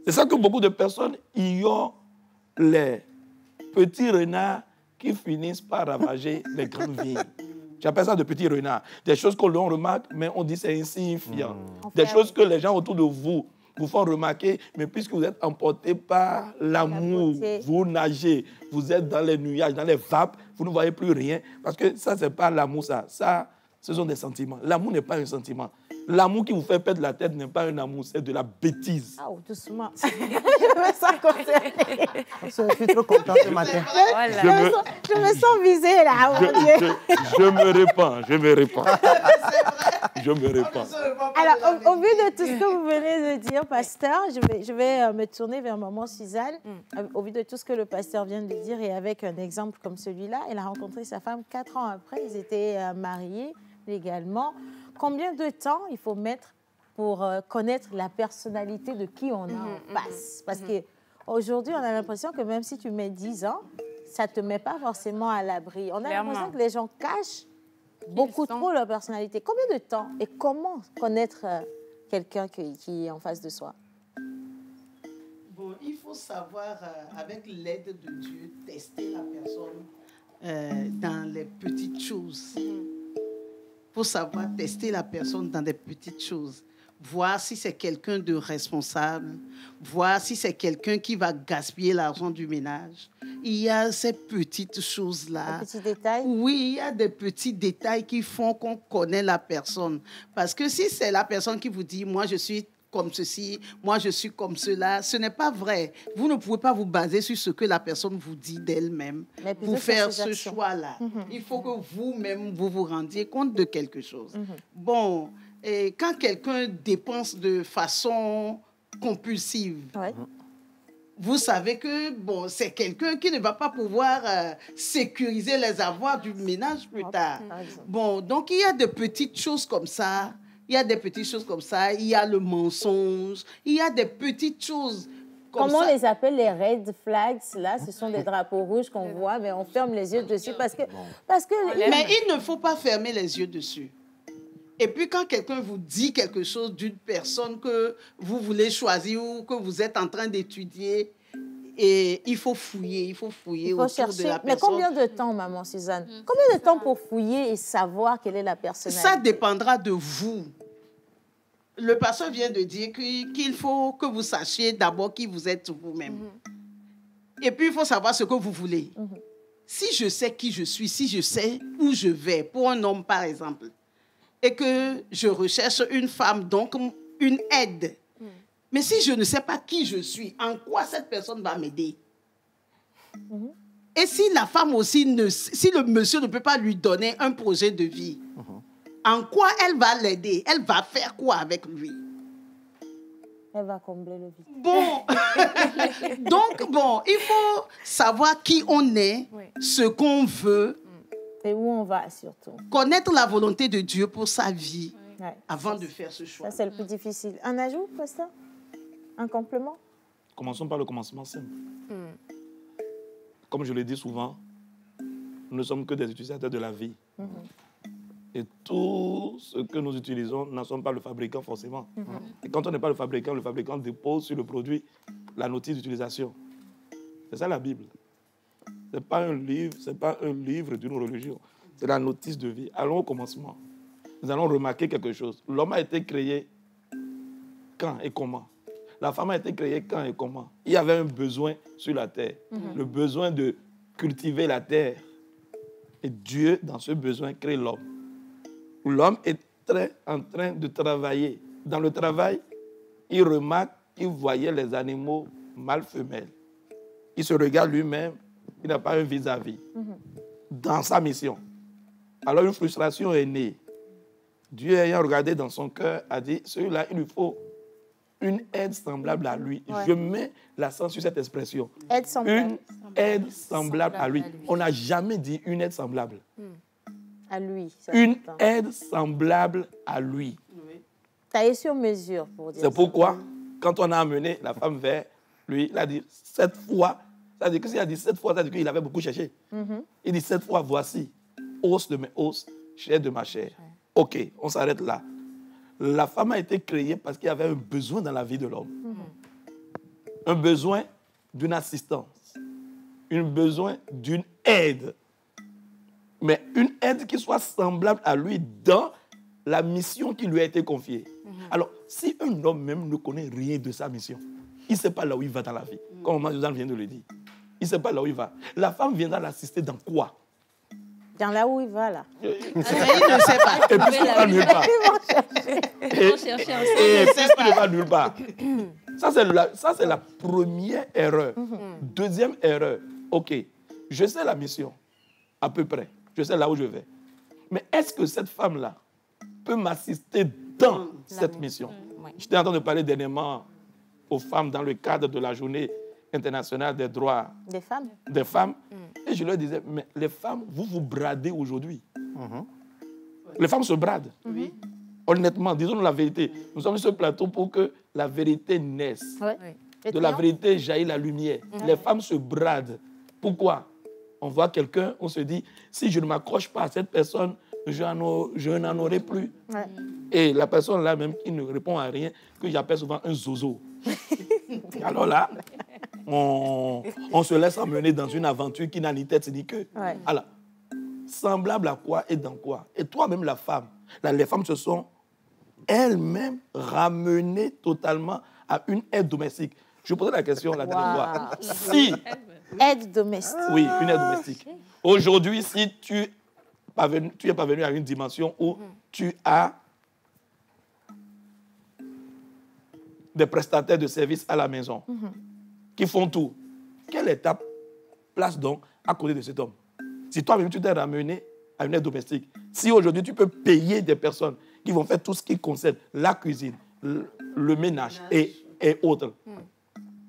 C'est ça que beaucoup de personnes ignorent les petits renards qui finissent par ravager les grandes vignes. J'appelle ça de petits renards. Des choses que l'on remarque, mais on dit c'est insignifiant. Des choses que les gens autour de vous font remarquer, mais puisque vous êtes emporté par l'amour, vous nagez, vous êtes dans les nuages, dans les vapes, vous ne voyez plus rien. Parce que ça, ce n'est pas l'amour, ça, ce sont des sentiments. L'amour n'est pas un sentiment. L'amour qui vous fait perdre la tête n'est pas un amour, c'est de la bêtise. Ah, doucement. Je me sens concernée. Je suis trop content ce matin. Je me sens visée là. Je me répands. Alors, au vu de tout ce que vous venez de dire, pasteur, je vais me tourner vers maman Suzanne. Au vu de tout ce que le pasteur vient de dire et avec un exemple comme celui-là, elle a rencontré sa femme 4 ans après. Ils étaient mariés légalement. Combien de temps il faut mettre pour connaître la personnalité de qui on est en face? Parce qu'aujourd'hui, on a l'impression que même si tu mets 10 ans, ça ne te met pas forcément à l'abri. On a l'impression que les gens cachent beaucoup trop leur personnalité. Combien de temps et comment connaître quelqu'un qui est en face de soi? Bon, il faut savoir, avec l'aide de Dieu, tester la personne dans les petites choses. Il faut savoir tester la personne dans des petites choses. Voir si c'est quelqu'un de responsable. Voir si c'est quelqu'un qui va gaspiller l'argent du ménage. Il y a ces petites choses-là. Des petits détails? Oui, il y a des petits détails qui font qu'on connaît la personne. Parce que si c'est la personne qui vous dit « moi, je suis comme ceci, moi, je suis comme cela », ce n'est pas vrai. Vous ne pouvez pas vous baser sur ce que la personne vous dit d'elle-même pour faire ce choix-là. Il faut que vous-même, vous vous rendiez compte de quelque chose. Bon, et quand quelqu'un dépense de façon compulsive, vous savez que bon, c'est quelqu'un qui ne va pas pouvoir sécuriser les avoirs du ménage plus tard. Bon, donc il y a des petites choses comme ça. Il y a des petites choses comme ça. Il y a le mensonge. Il y a des petites choses comme ça. Comment on les appelle les red flags? Là, ce sont des drapeaux rouges qu'on voit, mais on ferme les yeux dessus parce que mais il ne faut pas fermer les yeux dessus. Et puis, quand quelqu'un vous dit quelque chose d'une personne que vous voulez choisir ou que vous êtes en train d'étudier, Et il faut fouiller Il faut autour chercher. de la Mais personne. combien de temps, maman Suzanne? Combien de temps pour fouiller et savoir quelle est la personnalité? Ça dépendra de vous. Le pasteur vient de dire qu'il faut que vous sachiez d'abord qui vous êtes vous-même. Et puis, il faut savoir ce que vous voulez. Si je sais qui je suis, si je sais où je vais, pour un homme par exemple, et que je recherche une femme, donc une aide, mais si je ne sais pas qui je suis, en quoi cette personne va m'aider? Et si la femme aussi, si le monsieur ne peut pas lui donner un projet de vie, en quoi elle va l'aider? Elle va faire quoi avec lui? Elle va combler le vide. Bon, donc bon, il faut savoir qui on est, ce qu'on veut, Et où on va surtout. connaître la volonté de Dieu pour sa vie Ouais. avant de faire ce choix. Ça, c'est le plus difficile. Un ajout, pasteur? Un complément? Commençons par le commencement simple. Comme je le dis souvent, nous ne sommes que des utilisateurs de la vie. Et tout ce que nous utilisons n'en sommes pas le fabricant forcément. Et quand on n'est pas le fabricant dépose sur le produit la notice d'utilisation. C'est ça la Bible. Ce n'est pas un livre d'une religion. C'est la notice de vie. Allons au commencement. Nous allons remarquer quelque chose. L'homme a été créé quand et comment? La femme a été créée quand et comment? Il y avait un besoin sur la terre. Le besoin de cultiver la terre. Et Dieu, dans ce besoin, crée l'homme. L'homme est en train de travailler. Dans le travail, il remarque qu'il voyait les animaux mâles-femelles. Il se regarde lui-même, il n'a pas un vis-à-vis dans sa mission. Alors une frustration est née. Dieu ayant regardé dans son cœur a dit, celui-là, il lui faut une aide semblable à lui. Ouais. Je mets l'accent sur cette expression. Aide semblable. Une aide semblable à lui. On n'a jamais dit une aide semblable. À lui. ça Une s'entend. aide semblable à lui. Taillé sur mesure, pour dire C'est ça. pourquoi, quand on a amené la femme vers lui, il a dit 7 fois. C'est-à-dire que s'il a dit 7 fois, c'est-à-dire qu'il avait beaucoup cherché. Il dit 7 fois, voici, os de mes os, chair de ma chair. OK, on s'arrête là. La femme a été créée parce qu'il y avait un besoin dans la vie de l'homme. Un besoin d'une assistance. Un besoin d'une aide. Mais une aide qui soit semblable à lui dans la mission qui lui a été confiée. Alors, si un homme même ne connaît rien de sa mission, il ne sait pas là où il va dans la vie, comme Maman Suzanne vient de le dire. Il ne sait pas là où il va. La femme viendra l'assister dans quoi? Dans là où il va, là. Mais il ne sait pas. Et puisqu'il ne va nulle part. On cherchait ensemble. Et puisqu'il ne va nulle part. Ça, c'est la première erreur. Deuxième erreur. OK, je sais la mission, à peu près. Je sais là où je vais. Mais est-ce que cette femme-là peut m'assister dans cette mission? J'étais en train de parler dernièrement aux femmes dans le cadre de la journée internationale des droits Des femmes? Et je leur disais, mais les femmes, vous vous bradez aujourd'hui. Les femmes se bradent. Honnêtement, disons-nous la vérité. Nous sommes sur ce plateau pour que la vérité naisse. Ouais. De la vérité jaillit la lumière. Les femmes se bradent. Pourquoi? On voit quelqu'un, on se dit, si je ne m'accroche pas à cette personne, je n'en aurai plus. Ouais. Et la personne là même qui ne répond à rien, que j'appelle souvent un zozo. Alors là, on se laisse emmener dans une aventure qui n'a ni tête ni queue. Ouais. Alors, semblable à quoi et dans quoi? Et toi-même, la femme, les femmes se sont elles-mêmes ramenées totalement à une aide domestique. Je posais la question la dernière fois. Si, Aide domestique. oui, une aide domestique. Aujourd'hui, si tu es parvenu à une dimension où tu as des prestataires de services à la maison qui font tout, quelle étape place donc à côté de cet homme? Si toi-même tu t'es ramené à une aide domestique, si aujourd'hui tu peux payer des personnes qui vont faire tout ce qui concerne la cuisine, le ménage et autres,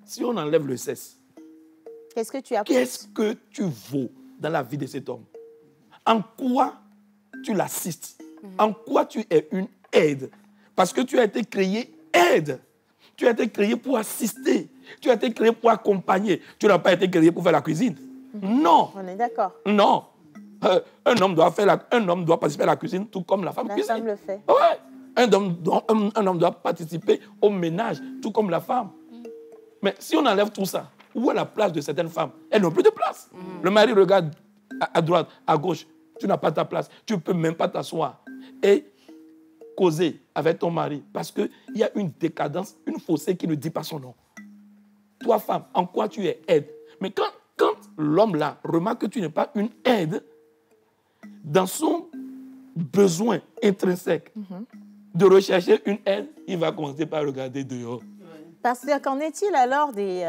si on enlève le cesse, Qu'est-ce que tu as qu'est-ce que tu vaux dans la vie de cet homme? En quoi tu l'assistes? En quoi tu es une aide? Parce que tu as été créé aide. Tu as été créé pour assister. Tu as été créé pour accompagner. Tu n'as pas été créé pour faire la cuisine. Non. On est d'accord. Non. Un homme doit participer à la cuisine tout comme la femme La cuisine. femme le fait. Ouais. Un homme doit participer au ménage tout comme la femme. Mais si on enlève tout ça, où est la place de certaines femmes? Elles n'ont plus de place. Le mari regarde à droite, à gauche. Tu n'as pas ta place. Tu ne peux même pas t'asseoir et causer avec ton mari parce qu'il y a une décadence, une fossé qui ne dit pas son nom. Toi, femme, en quoi tu es aide? Mais quand l'homme là remarque que tu n'es pas une aide, dans son besoin intrinsèque de rechercher une aide, il va commencer par regarder dehors. Parce que qu'en est-il alors des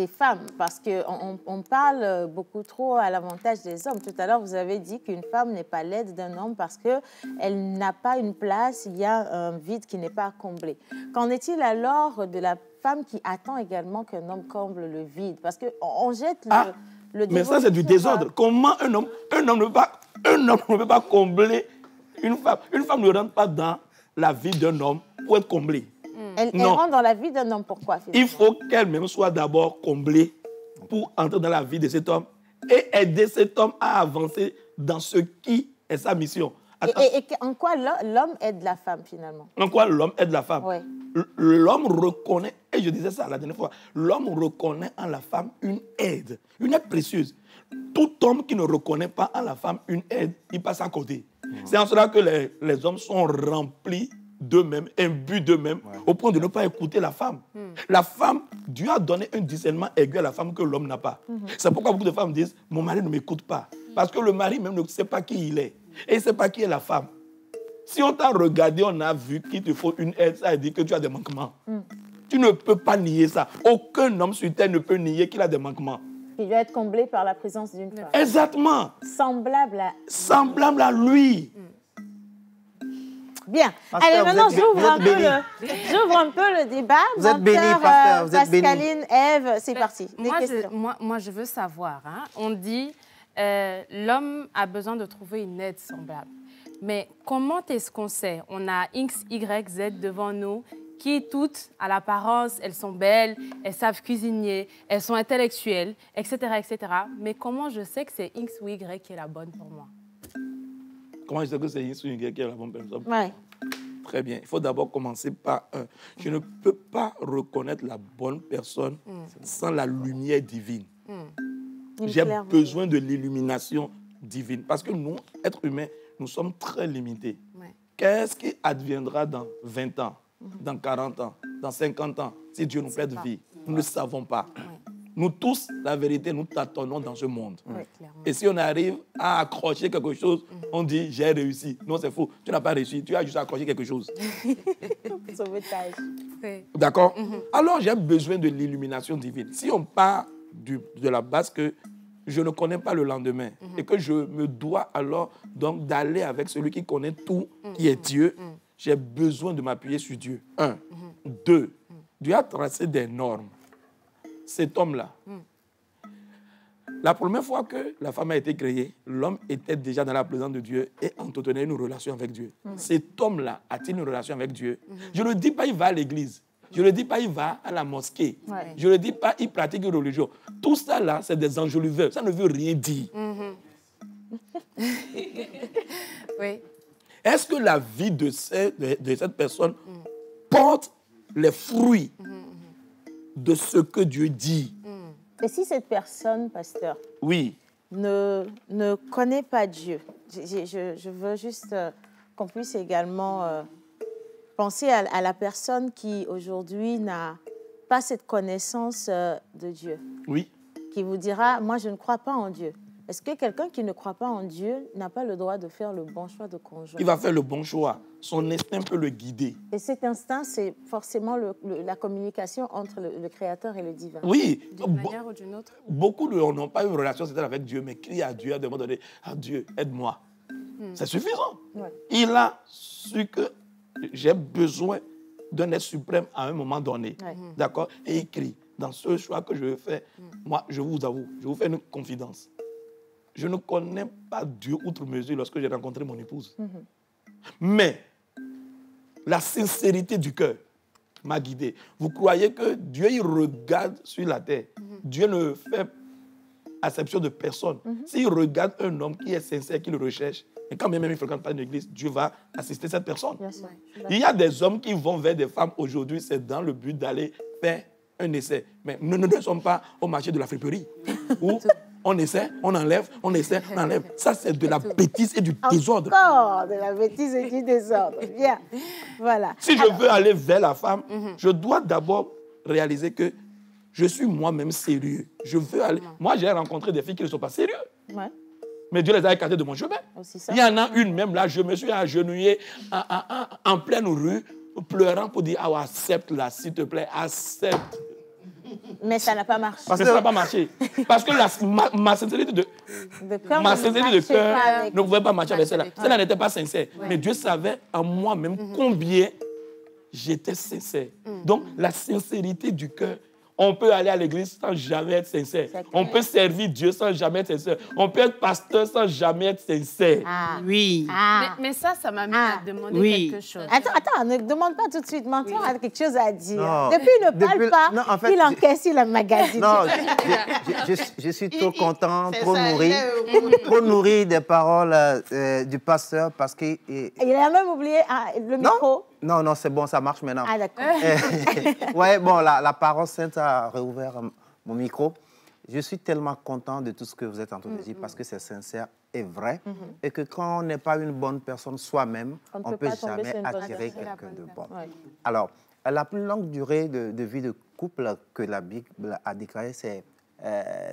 femmes? Parce qu'on parle beaucoup trop à l'avantage des hommes. Tout à l'heure, vous avez dit qu'une femme n'est pas l'aide d'un homme parce qu'elle n'a pas une place, il y a un vide qui n'est pas comblé. Qu'en est-il alors de la femme qui attend également qu'un homme comble le vide? Parce qu'on jette le mais ça, c'est du désordre. Comment un homme ne peut pas combler une femme? Une femme ne rentre pas dans la vie d'un homme pour être comblée. Elle rentre dans la vie d'un homme, pourquoi? Il faut qu'elle-même soit d'abord comblée pour entrer dans la vie de cet homme et aider cet homme à avancer dans ce qui est sa mission. Et en quoi l'homme aide la femme, finalement? En quoi l'homme aide la femme? Ouais. L'homme reconnaît, et je disais ça la dernière fois, l'homme reconnaît en la femme une aide précieuse. Tout homme qui ne reconnaît pas en la femme une aide, il passe à côté. C'est en cela que les hommes sont remplis d'eux-mêmes, imbus d'eux-mêmes, au point de ne pas écouter la femme. La femme, Dieu a donné un discernement aigu à la femme que l'homme n'a pas. C'est pourquoi beaucoup de femmes disent, mon mari ne m'écoute pas. Parce que le mari même ne sait pas qui il est. Et il ne sait pas qui est la femme. Si on t'a regardé, on a vu qu'il te faut une aide, ça veut dire que tu as des manquements. Tu ne peux pas nier ça. Aucun homme sur terre ne peut nier qu'il a des manquements. Il doit être comblé par la présence d'une femme. Exactement. Semblable à lui. Bien. Pasteur, allez, maintenant, j'ouvre un peu le débat. Vous êtes béni, pasteur. Vous êtes béni. Pascaline, Ève, c'est parti. Moi, je veux savoir. Hein, on dit l'homme a besoin de trouver une aide semblable. Mais comment est-ce qu'on sait? On a X, Y, Z devant nous qui, toutes, à l'apparence, elles sont belles, elles savent cuisiner, elles sont intellectuelles, etc., etc. Mais comment je sais que c'est X ou Y qui est la bonne pour moi? Comment je sais que c'est X ou Y qui est la bonne personne? Ouais. Très bien. Il faut d'abord commencer par un. Je ne peux pas reconnaître la bonne personne sans la lumière divine. J'ai besoin de l'illumination divine. Parce que nous, êtres humains, nous sommes très limités. Ouais. Qu'est-ce qui adviendra dans 20 ans, dans 40 ans, dans 50 ans, si Dieu nous prête vie? Nous ne savons pas. Ouais. Nous tous, la vérité, nous tâtonnons dans ce monde. Ouais. Et si on arrive à accrocher quelque chose, on dit « j'ai réussi ». Non, c'est faux. Tu n'as pas réussi. Tu as juste accroché quelque chose. Sauvetage. D'accord? Alors, j'ai besoin de l'illumination divine. Si on part de la base que je ne connais pas le lendemain et que je me dois alors donc d'aller avec celui qui connaît tout, qui est Dieu, j'ai besoin de m'appuyer sur Dieu. 1. 2. Dieu a tracé des normes. Cet homme-là, la première fois que la femme a été créée, l'homme était déjà dans la présence de Dieu et entretenait une relation avec Dieu. Cet homme-là a-t-il une relation avec Dieu? Je ne dis pas il va à l'église. Je ne dis pas il va à la mosquée. Ouais. Je ne dis pas il pratique une religion. Tout ça là, c'est des enjoliveurs. Ça ne veut rien dire. Oui. Est-ce que la vie de cette personne porte les fruits de ce que Dieu dit? Et si cette personne, pasteur, oui, ne connaît pas Dieu, je veux juste qu'on puisse également penser à la personne qui aujourd'hui n'a pas cette connaissance de Dieu. Oui. Qui vous dira, moi je ne crois pas en Dieu. Est-ce que quelqu'un qui ne croit pas en Dieu n'a pas le droit de faire le bon choix de conjoint? Il va faire le bon choix. Son instinct peut le guider. Et cet instinct, c'est forcément la communication entre le Créateur et le divin. Oui. D'une manière ou d'une autre. Beaucoup n'ont pas eu une relation avec Dieu, mais crient à Dieu à demander à Dieu, aide-moi. C'est suffisant. Ouais. Il a su que j'ai besoin d'un être suprême à un moment donné. Ouais. D'accord? Et il crie, dans ce choix que je vais faire, moi, je vous avoue, je vous fais une confidence. Je ne connais pas Dieu outre mesure lorsque j'ai rencontré mon épouse. Mais la sincérité du cœur m'a guidé. Vous croyez que Dieu, il regarde sur la terre. Dieu ne fait acception de personne. S'il regarde un homme qui est sincère, qui le recherche, et quand même il ne fréquente pas une église, Dieu va assister cette personne. Il y a des hommes qui vont vers des femmes aujourd'hui, c'est dans le but d'aller faire un essai. Mais nous ne sommes pas au marché de la friperie où on essaie, on enlève, on essaie, on enlève. Ça, c'est de la bêtise et du désordre. Encore de la bêtise et du désordre. Bien, voilà. Si je veux aller vers la femme, je dois d'abord réaliser que je suis moi-même sérieux. Je veux aller... Moi, j'ai rencontré des filles qui ne sont pas sérieuses. Ouais. Mais Dieu les a écartées de mon chemin. Aussi ça. Il y en a une même là, je me suis agenouillé en pleine rue, pleurant pour dire, ah, accepte-la, s'il te plaît, accepte. Mais ça n'a pas marché. Mais ça n'a pas marché. Parce que ma sincérité de cœur ne pouvait pas marcher avec celle-là. Celle-là n'était pas sincère. Ouais. Mais Dieu savait en moi-même combien j'étais sincère. Donc, la sincérité du cœur. On peut aller à l'église sans jamais être sincère. On peut servir Dieu sans jamais être sincère. On peut être pasteur sans jamais être sincère. Ah. Oui. Ah. Mais ça m'amène à demander quelque chose. Attends, ne demande pas tout de suite. Mentor a quelque chose à dire. Non. Depuis, il ne parle pas. Non, en fait, il encaisse, il a magazine. Non, je suis trop content, trop nourri des paroles du pasteur parce qu'il... Il a même oublié le micro. Non, c'est bon, ça marche maintenant. Ah, d'accord. Oui, bon, la parole sainte a réouvert mon micro. Je suis tellement content de tout ce que vous êtes en train de dire parce que c'est sincère et vrai. Et que quand on n'est pas une bonne personne soi-même, on ne peut jamais attirer quelqu'un de bon. Ouais. Alors, la plus longue durée de vie de couple que la Bible a déclarée, c'est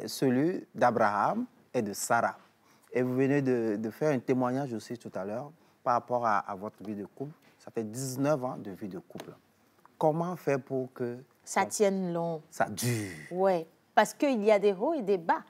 celui d'Abraham et de Sarah. Et vous venez de faire un témoignage aussi tout à l'heure par rapport à votre vie de couple. Ça fait 19 ans de vie de couple. Comment faire pour que... Ça tienne long. Ça dure. Oui, parce qu'il y a des hauts et des bas.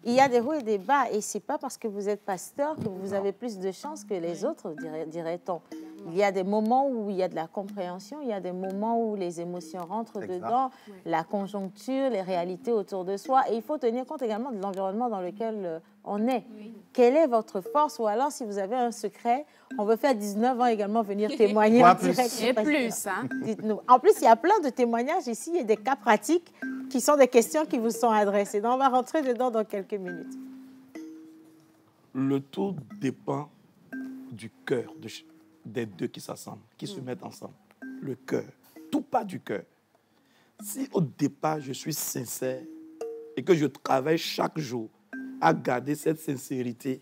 Il y a des hauts et des bas. Et ce n'est pas parce que vous êtes pasteur que vous avez plus de chance que les autres, dirait-on. Il y a des moments où il y a de la compréhension, il y a des moments où les émotions rentrent dedans, la conjoncture, les réalités autour de soi. Et il faut tenir compte également de l'environnement dans lequel on est. Oui. Quelle est votre force? Ou alors, si vous avez un secret, on veut faire 19 ans également venir témoigner en direct. Et plus, hein? Dites-nous. En plus, il y a plein de témoignages ici et des cas pratiques qui sont des questions qui vous sont adressées. Donc, on va rentrer dedans dans quelques minutes. Le tout dépend du cœur des deux qui s'assemblent, qui se mettent ensemble. Le cœur. Tout part du cœur. Si au départ, je suis sincère et que je travaille chaque jour à garder cette sincérité,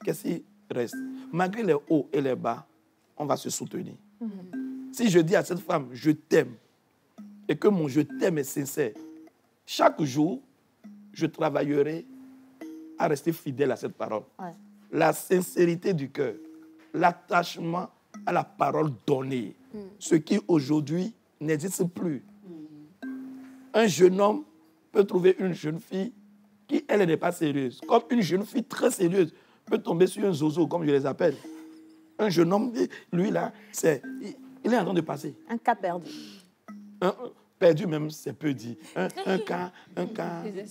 qu'est-ce qui reste? Malgré les hauts et les bas, on va se soutenir. Si je dis à cette femme, je t'aime, et que mon je t'aime est sincère, chaque jour, je travaillerai à rester fidèle à cette parole. Ouais. La sincérité du cœur, l'attachement à la parole donnée, ce qui aujourd'hui n'existe plus. Un jeune homme peut trouver une jeune fille qui, elle, n'est pas sérieuse. Comme une jeune fille très sérieuse peut tomber sur un zozo, comme je les appelle. Un jeune homme, lui, là, il est en train de passer. Un cas perdu. Perdu même, c'est peu dit. Un cas.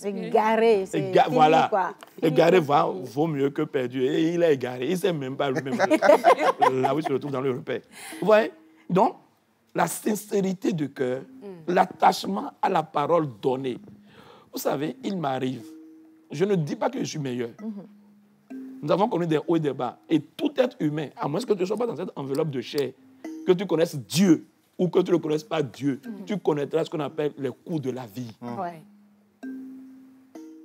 Égaré. Voilà. Quoi. Égaré vaut mieux que perdu. Et il est égaré. Il ne sait même pas lui-même. Là où il se retrouve dans le repère. Vous voyez? Donc, la sincérité du cœur, l'attachement à la parole donnée. Vous savez, il m'arrive. Je ne dis pas que je suis meilleur. Nous avons connu des hauts et des bas. Et tout être humain, à moins que tu ne sois pas dans cette enveloppe de chair, que tu connaisses Dieu ou que tu ne connaisses pas Dieu, tu connaîtras ce qu'on appelle les coups de la vie. Ouais.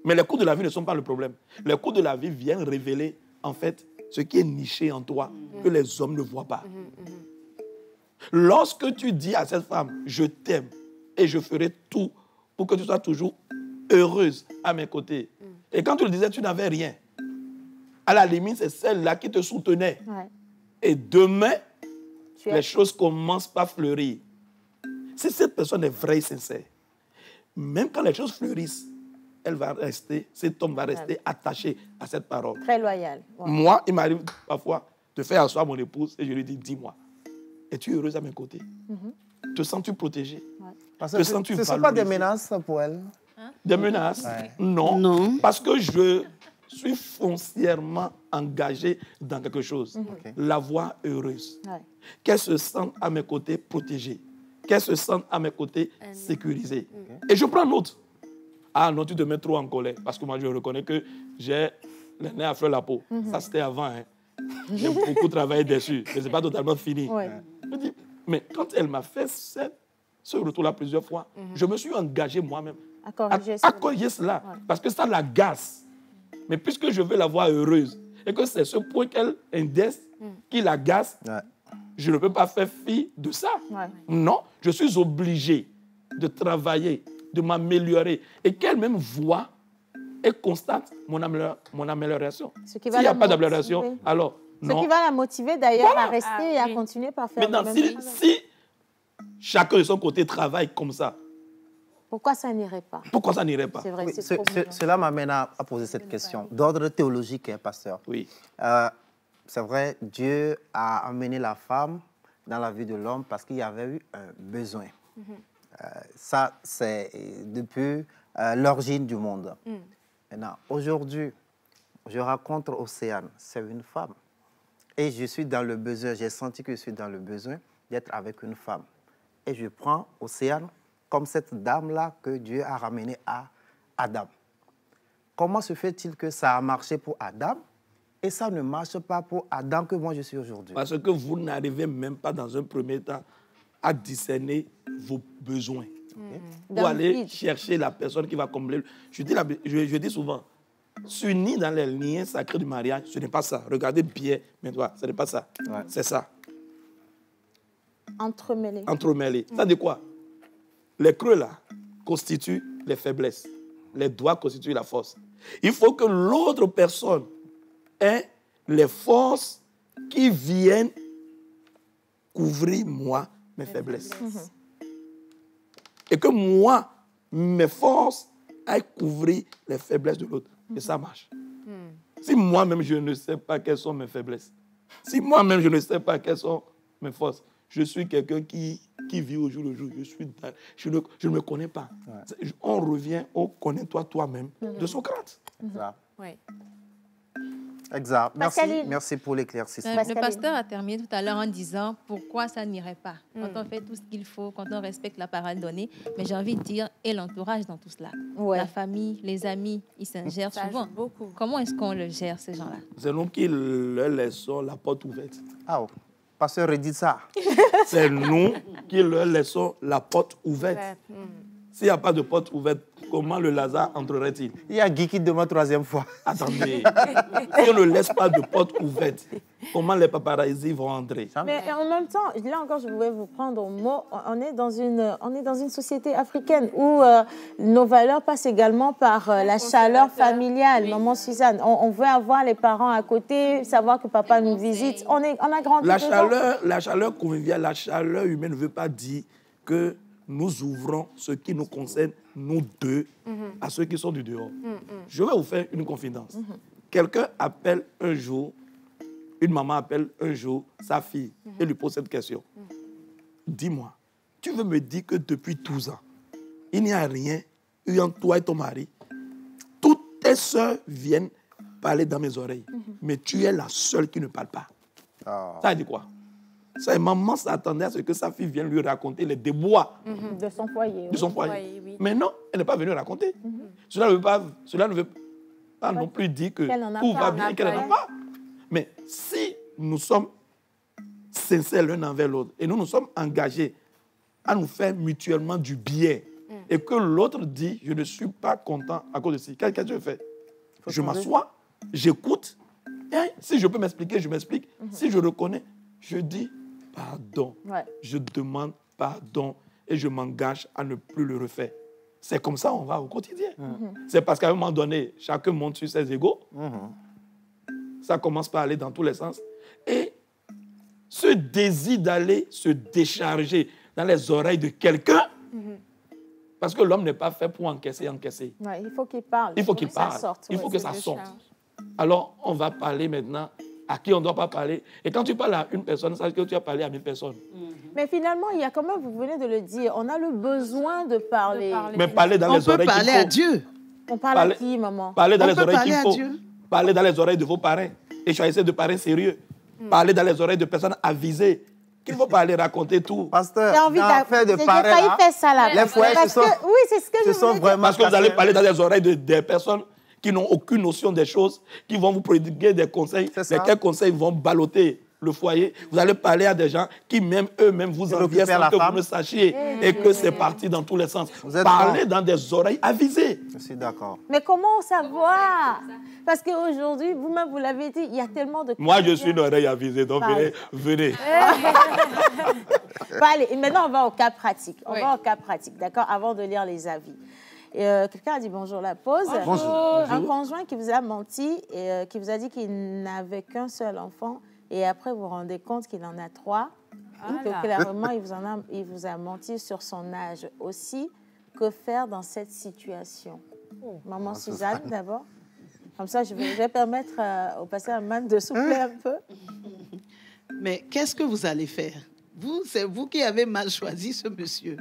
Mais les coups de la vie ne sont pas le problème. Les coups de la vie viennent révéler, en fait, ce qui est niché en toi, que les hommes ne voient pas. Lorsque tu dis à cette femme, je t'aime et je ferai tout pour que tu sois toujours heureuse à mes côtés. Et quand tu le disais, tu n'avais rien. À la limite, c'est celle-là qui te soutenait. Ouais. Et demain, les choses commencent par fleurir. Si cette personne est vraie et sincère, même quand les choses fleurissent, elle va rester, cet homme va rester attaché à cette parole. Très loyal. Ouais. Moi, il m'arrive parfois de faire asseoir mon épouse et je lui dis, dis-moi, es-tu heureuse à mes côtés? Te sens-tu protégée? Parce que ce ne sont pas des menaces pour elle? Des menaces? Non. Parce que je suis foncièrement engagé dans quelque chose. La voir heureuse. Qu'elle se sente à mes côtés protégée. Qu'elle se sente à mes côtés sécurisée. Et je prends note. Ah non, tu te mets trop en colère. Parce que moi, je reconnais que j'ai les nez à fleur la peau. Ça, c'était avant. Hein. J'ai beaucoup travaillé dessus. Mais ce n'est pas totalement fini. Je me dis, mais quand elle m'a fait ce retour-là plusieurs fois. Je me suis engagé moi-même À corriger à corriger cela. Ouais. Parce que ça l'agace. Mais puisque je veux la voir heureuse et que c'est ce point qu'elle indesse qui l'agace, Ouais. je ne peux pas faire fi de ça. Ouais. Non, je suis obligé de travailler, de m'améliorer et qu'elle-même voit et constate mon amélioration. Ce qui S'il va n'y a la pas d'amélioration, motiver. alors Ce non. qui va la motiver d'ailleurs à rester Ah, et à oui. continuer par faire Maintenant, le même travail. si chacun de son côté travaille comme ça, Pourquoi ça n'irait pas? pourquoi ça n'irait pas? C'est vrai, Oui, c'est trop mignon. cela m'amène à poser cette question d'ordre théologique, hein, pasteur. Oui. C'est vrai, Dieu a amené la femme dans la vie de l'homme parce qu'il y avait eu un besoin. Ça, c'est depuis l'origine du monde. Maintenant, aujourd'hui, je rencontre Océane, c'est une femme. Et je suis dans le besoin, j'ai senti que je suis dans le besoin d'être avec une femme. Et je prends Océane comme cette dame-là que Dieu a ramenée à Adam. Comment se fait-il que ça a marché pour Adam et ça ne marche pas pour Adam que moi je suis aujourd'hui? Parce que vous n'arrivez même pas dans un premier temps à discerner vos besoins. Vous Dans le allez vide. chercher la personne qui va combler. Je dis souvent, s'unir dans les liens sacrés du mariage, ce n'est pas ça. Regardez bien, mais toi, ce n'est pas ça. Ouais. C'est ça. Entremêlé. Entremêlés. Ça dit quoi? Les creux là constituent les faiblesses. Les doigts constituent la force. Il faut que l'autre personne ait les forces qui viennent couvrir moi mes faiblesses. Et que moi, mes forces aillent couvrir les faiblesses de l'autre. Et ça marche. Si moi-même je ne sais pas quelles sont mes faiblesses, si moi-même je ne sais pas quelles sont mes forces, je suis quelqu'un qui vit au jour le jour. Je ne me connais pas. On revient au connais-toi toi-même de Socrate. Exact. Oui. Exact. Merci, Pascaline. merci pour l'éclaircissement. Le pasteur a terminé tout à l'heure en disant pourquoi ça n'irait pas. Quand on fait tout ce qu'il faut, quand on respecte la parole donnée, mais j'ai envie de dire, et l'entourage dans tout cela. Ouais. La famille, les amis, ils s'ingèrent Ça souvent. joue beaucoup. Comment est-ce qu'on le gère, ces gens-là? C'est nous qui leur laissons la porte ouverte. Ah, oh. Pasteur, redit ça. C'est nous qui leur laissons la porte ouverte. S'il n'y a pas de porte ouverte, comment le Lazare entrerait-il? Il y a Guy qui demande troisième fois. Attendez. Si on ne laisse pas de porte ouverte, comment les paparazzis vont entrer? Mais en même temps, là encore, je voulais vous prendre au mot. On est dans une société africaine où nos valeurs passent également par la chaleur familiale. Oui. Maman Suzanne, on veut avoir les parents à côté, savoir que papa nous visite. On a grandi dedans. La chaleur conviviale, la chaleur humaine ne veut pas dire que nous ouvrons ce qui nous concerne, nous deux, à ceux qui sont du dehors. Je vais vous faire une confidence. Quelqu'un appelle un jour, une maman appelle un jour sa fille et lui pose cette question. Dis-moi, tu veux me dire que depuis 12 ans, il n'y a rien eu entre toi et ton mari? Toutes tes soeurs viennent parler dans mes oreilles, mais tu es la seule qui ne parle pas. Ça dit quoi? Sa maman s'attendait à ce que sa fille vienne lui raconter les déboires De son foyer. de son foyer. Oui, oui. Mais non, elle n'est pas venue raconter. Cela ne veut pas non plus dire que Qu'elle n'en a tout pas, va on bien a et qu'elle n'en a pas. Mais si nous sommes sincères l'un envers l'autre et nous sommes engagés à nous faire mutuellement du bien et que l'autre dit « je ne suis pas content à cause de ça », qu'est-ce que je fais? Je m'assois, j'écoute, et si je peux m'expliquer, je m'explique. Si je reconnais, je dis pardon. Ouais. Je demande pardon et je m'engage à ne plus le refaire. C'est comme ça on va au quotidien. C'est parce qu'à un moment donné, chacun monte sur ses égos. Ça commence par aller dans tous les sens. Et ce désir d'aller se décharger dans les oreilles de quelqu'un, parce que l'homme n'est pas fait pour encaisser. Ouais, il faut qu'il parle. Il faut qu'il que ça parle. sorte, Il ouais, faut que c'est ça le sorte. charge. Alors, on va parler maintenant à qui on ne doit pas parler. Et quand tu parles à une personne, sache que tu as parlé à 1000 personnes. Mais finalement, il y a quand même, vous venez de le dire, on a le besoin de parler. Mais parler dans On les peut oreilles qu'il parler à faut. Dieu. On parle Parler- à qui, maman? Parler dans On les peut oreilles parler qu'il à faut. Dieu. Parler dans les oreilles de vos parents. Et choisissez de parler sérieux. Parler dans les oreilles de personnes avisées. Qu'il ne faut pas aller raconter tout. Pasteur, J'ai envie dans l'affaire de j'ai parler, failli là, faire ça là. les foyers Parce se sont- que- oui, c'est ce que ce je sont voulais dire. vraiment Parce que vous allez cassés. parler dans les oreilles des personnes qui n'ont aucune notion des choses, qui vont vous prodiguer des conseils, C'est ça. lesquels conseils vont balloter le foyer, vous allez parler à des gens qui même eux-mêmes vous envient sans que vous ne sachiez et que c'est parti dans tous les sens. Parlez dans des oreilles avisées. Je suis d'accord. Mais comment savoir? Parce qu'aujourd'hui, vous-même, vous l'avez dit, il y a tellement de... Moi, je suis une oreille avisée, donc venez. Bon, allez, maintenant, on va au cas pratique. On va au cas pratique, d'accord, avant de lire les avis. Quelqu'un a dit bonjour, la pause. Bonjour. Un conjoint qui vous a menti et qui vous a dit qu'il n'avait qu'un seul enfant et après vous vous rendez compte qu'il en a 3. Que clairement, il vous a menti sur son âge aussi. Que faire dans cette situation? Maman Suzanne, d'abord. Comme ça, je vais permettre au pasteur Aman de souffler un peu. Mais qu'est-ce que vous allez faire? C'est vous qui avez mal choisi ce monsieur.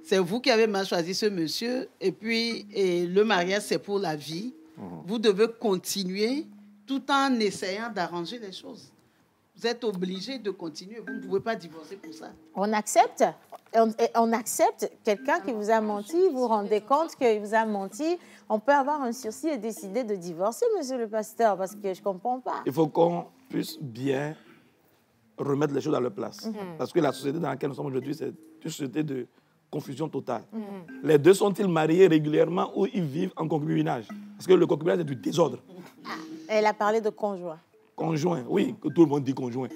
C'est vous qui avez mal choisi ce monsieur. Et puis, le mariage, c'est pour la vie. Vous devez continuer tout en essayant d'arranger les choses. Vous êtes obligé de continuer. Vous ne pouvez pas divorcer pour ça. On accepte. On accepte quelqu'un qui vous a menti. Vous vous rendez compte qu'il vous a menti. On peut avoir un sursis et décider de divorcer, monsieur le pasteur, parce que je ne comprends pas. Il faut qu'on puisse bien remettre les choses à leur place. Parce que la société dans laquelle nous sommes aujourd'hui, c'est une société de confusion totale. Les deux sont-ils mariés régulièrement ou ils vivent en concubinage? Parce que le concubinage est du désordre. Elle a parlé de conjoint. Conjoint, oui, que tout le monde dit conjoint.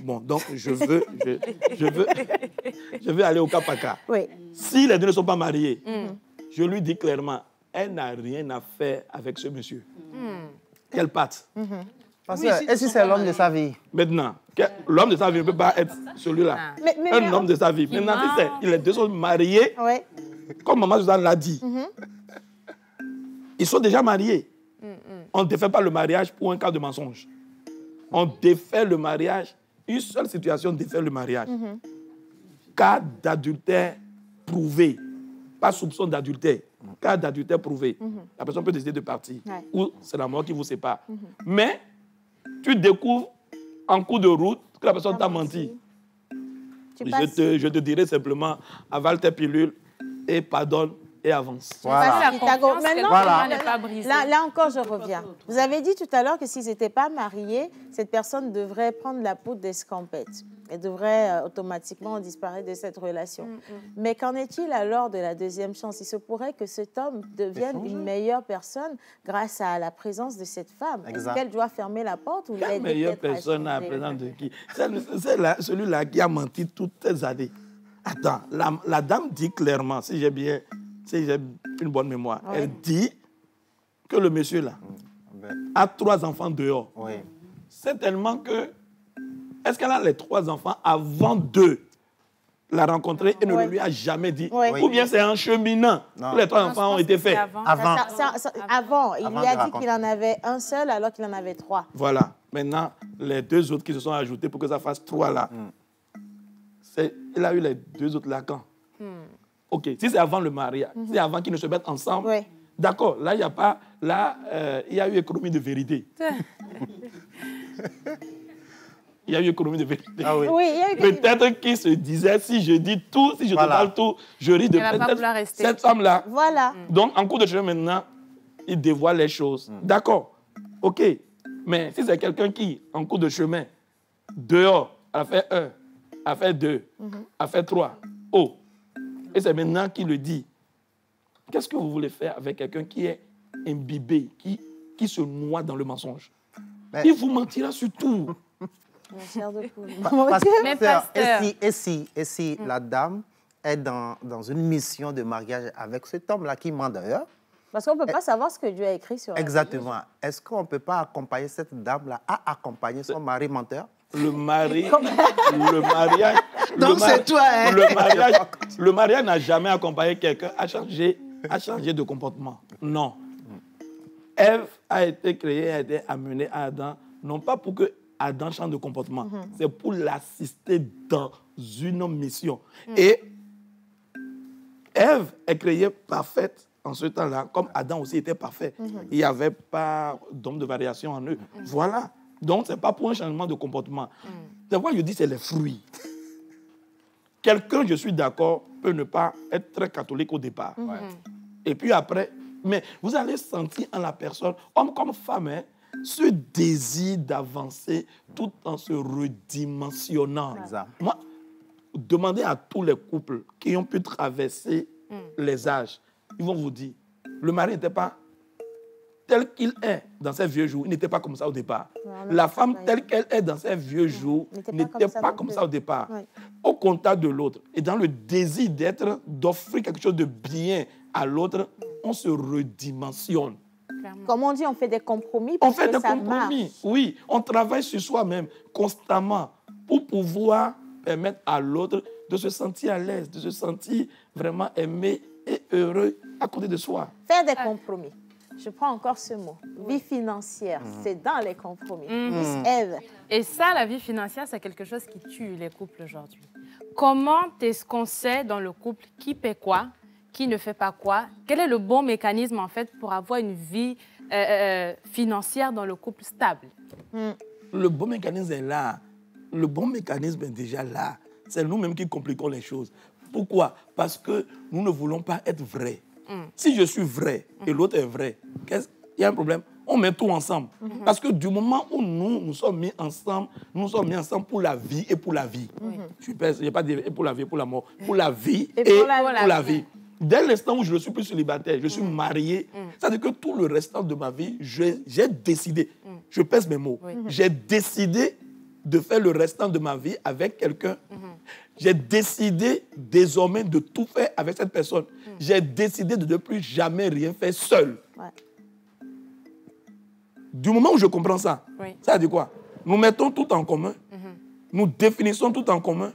Bon, donc je veux aller au cas par cas. Oui. Si les deux ne sont pas mariés, je lui dis clairement, elle n'a rien à faire avec ce monsieur. Quelle patte? Parce que, et si c'est l'homme de sa vie? Maintenant, l'homme de sa vie ne peut pas être celui-là. Un homme de sa vie. Maintenant, si les deux sont mariés, comme Maman Suzanne l'a dit, ils sont déjà mariés. On ne défait pas le mariage pour un cas de mensonge. On défait le mariage, une seule situation défait le mariage. Cas d'adultère prouvé, pas soupçon d'adultère, cas d'adultère prouvé. La personne peut décider de partir ou c'est la mort qui vous sépare. Mais tu découvres en cours de route que la personne t'a menti. Je te dirai simplement, avale tes pilules et pardonne et avance. Voilà. Voilà. Là encore, je reviens. Vous avez dit tout à l'heure que s'ils n'étaient pas mariés, cette personne devrait prendre la poudre d'escampette et devrait automatiquement disparaître de cette relation. Mais qu'en est-il alors de la deuxième chance? Il se pourrait que cet homme devienne une meilleure personne grâce à la présence de cette femme. Est-ce qu'elle doit fermer la porte ou la meilleure personne à la présence de qui? C'est celui-là qui a menti toutes ces années. Attends, la dame dit clairement, si j'ai une bonne mémoire, elle dit que le monsieur là a 3 enfants dehors. C'est tellement que... Est-ce qu'elle a les 3 enfants avant de la rencontrer et ne lui a jamais dit? Ou bien c'est en cheminant que les 3 enfants ont été faits? Avant. Il lui a dit qu'il en avait un seul alors qu'il en avait 3. Voilà. Maintenant, les 2 autres qui se sont ajoutés pour que ça fasse 3 là, il a eu les 2 autres là quand? OK, si c'est avant le mariage, si c'est avant qu'ils ne se mettent ensemble, d'accord, là, il n'y a pas... Là, il y a eu économie de vérité. Il y a eu économie de vérité. Peut-être qu'il se disait, si je dis tout, si je te parle tout, je ris de peut-être cette femme-là. Voilà. Donc, en cours de chemin maintenant, il dévoile les choses. D'accord, OK. Mais si c'est quelqu'un qui, en cours de chemin, dehors, a fait 1, a fait 2, a fait 3, et c'est maintenant qu'il le dit. Qu'est-ce que vous voulez faire avec quelqu'un qui est imbibé, qui se noie dans le mensonge? Il vous mentira sur tout. Et si la dame est dans une mission de mariage avec cet homme-là qui ment d'ailleurs? Parce qu'on ne peut pas savoir ce que Dieu a écrit sur elle. Exactement. Est-ce qu'on ne peut pas accompagner cette dame-là à accompagner son mari menteur? Le mariage... Donc c'est toi, hein? Le mariage n'a jamais accompagné quelqu'un à changer de comportement. Non. Ève a été créée, a été amenée à Adam, non pas pour que Adam change de comportement, c'est pour l'assister dans une mission. Et Ève est créée parfaite en ce temps-là, comme Adam aussi était parfait. Il n'y avait pas d'homme de variation en eux. Voilà. Donc, ce n'est pas pour un changement de comportement. C'est pourquoi je dis que c'est les fruits. Quelqu'un, je suis d'accord, peut ne pas être très catholique au départ. Et puis après, mais vous allez sentir en la personne, homme comme femme, ce désir d'avancer tout en se redimensionnant. Exact. Moi, demandez à tous les couples qui ont pu traverser les âges, ils vont vous dire, le mari n'était pas tel qu'il est dans ses vieux jours, il n'était pas comme ça au départ. Voilà, La femme telle qu'elle est dans ses vieux jours n'était pas comme ça au départ. Ouais. Au contact de l'autre et dans le désir d'offrir quelque chose de bien à l'autre, on se redimensionne. Comme on dit, on fait des compromis On pour fait que des ça compromis, marche. oui. On travaille sur soi-même constamment pour pouvoir permettre à l'autre de se sentir à l'aise, de se sentir vraiment aimé et heureux à côté de soi. Faire des compromis. Je prends encore ce mot. Vie financière, c'est dans les compromis. Miss Ève. Et ça, la vie financière, c'est quelque chose qui tue les couples aujourd'hui. Comment est-ce qu'on sait dans le couple qui paie quoi, qui ne fait pas quoi? Quel est le bon mécanisme, en fait, pour avoir une vie financière dans le couple stable? Le bon mécanisme est là. Le bon mécanisme est déjà là. C'est nous-mêmes qui compliquons les choses. Pourquoi? Parce que nous ne voulons pas être vrais. Si je suis vrai et l'autre est vrai, il y a un problème. On met tout ensemble. Parce que du moment où nous sommes mis ensemble, nous sommes mis ensemble pour la vie et pour la vie. Je n'ai pas dit pour la vie et pour la mort. Pour la vie et pour la vie. Dès l'instant où je ne suis plus célibataire, je suis marié, c'est-à-dire que tout le restant de ma vie, j'ai décidé, je pèse mes mots, j'ai décidé de faire le restant de ma vie avec quelqu'un. J'ai décidé désormais de tout faire avec cette personne. J'ai décidé de ne plus jamais rien faire seul. Ouais. Du moment où je comprends ça, Oui. ça veut dire quoi? Nous mettons tout en commun. Nous définissons tout en commun.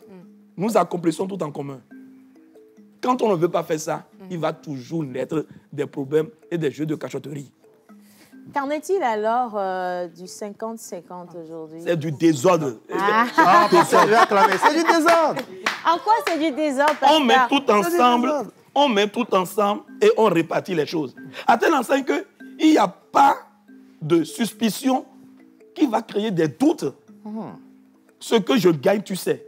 Nous accomplissons tout en commun. Quand on ne veut pas faire ça, il va toujours naître des problèmes et des jeux de cachotterie. Qu'en est-il alors du 50-50 aujourd'hui? C'est du désordre. Ah, c'est du désordre. En quoi c'est du désordre, On met pasteur? tout ensemble, on met tout ensemble et on répartit les choses. À tel enseigne qu'il n'y a pas de suspicion qui va créer des doutes. Ce que je gagne, tu sais.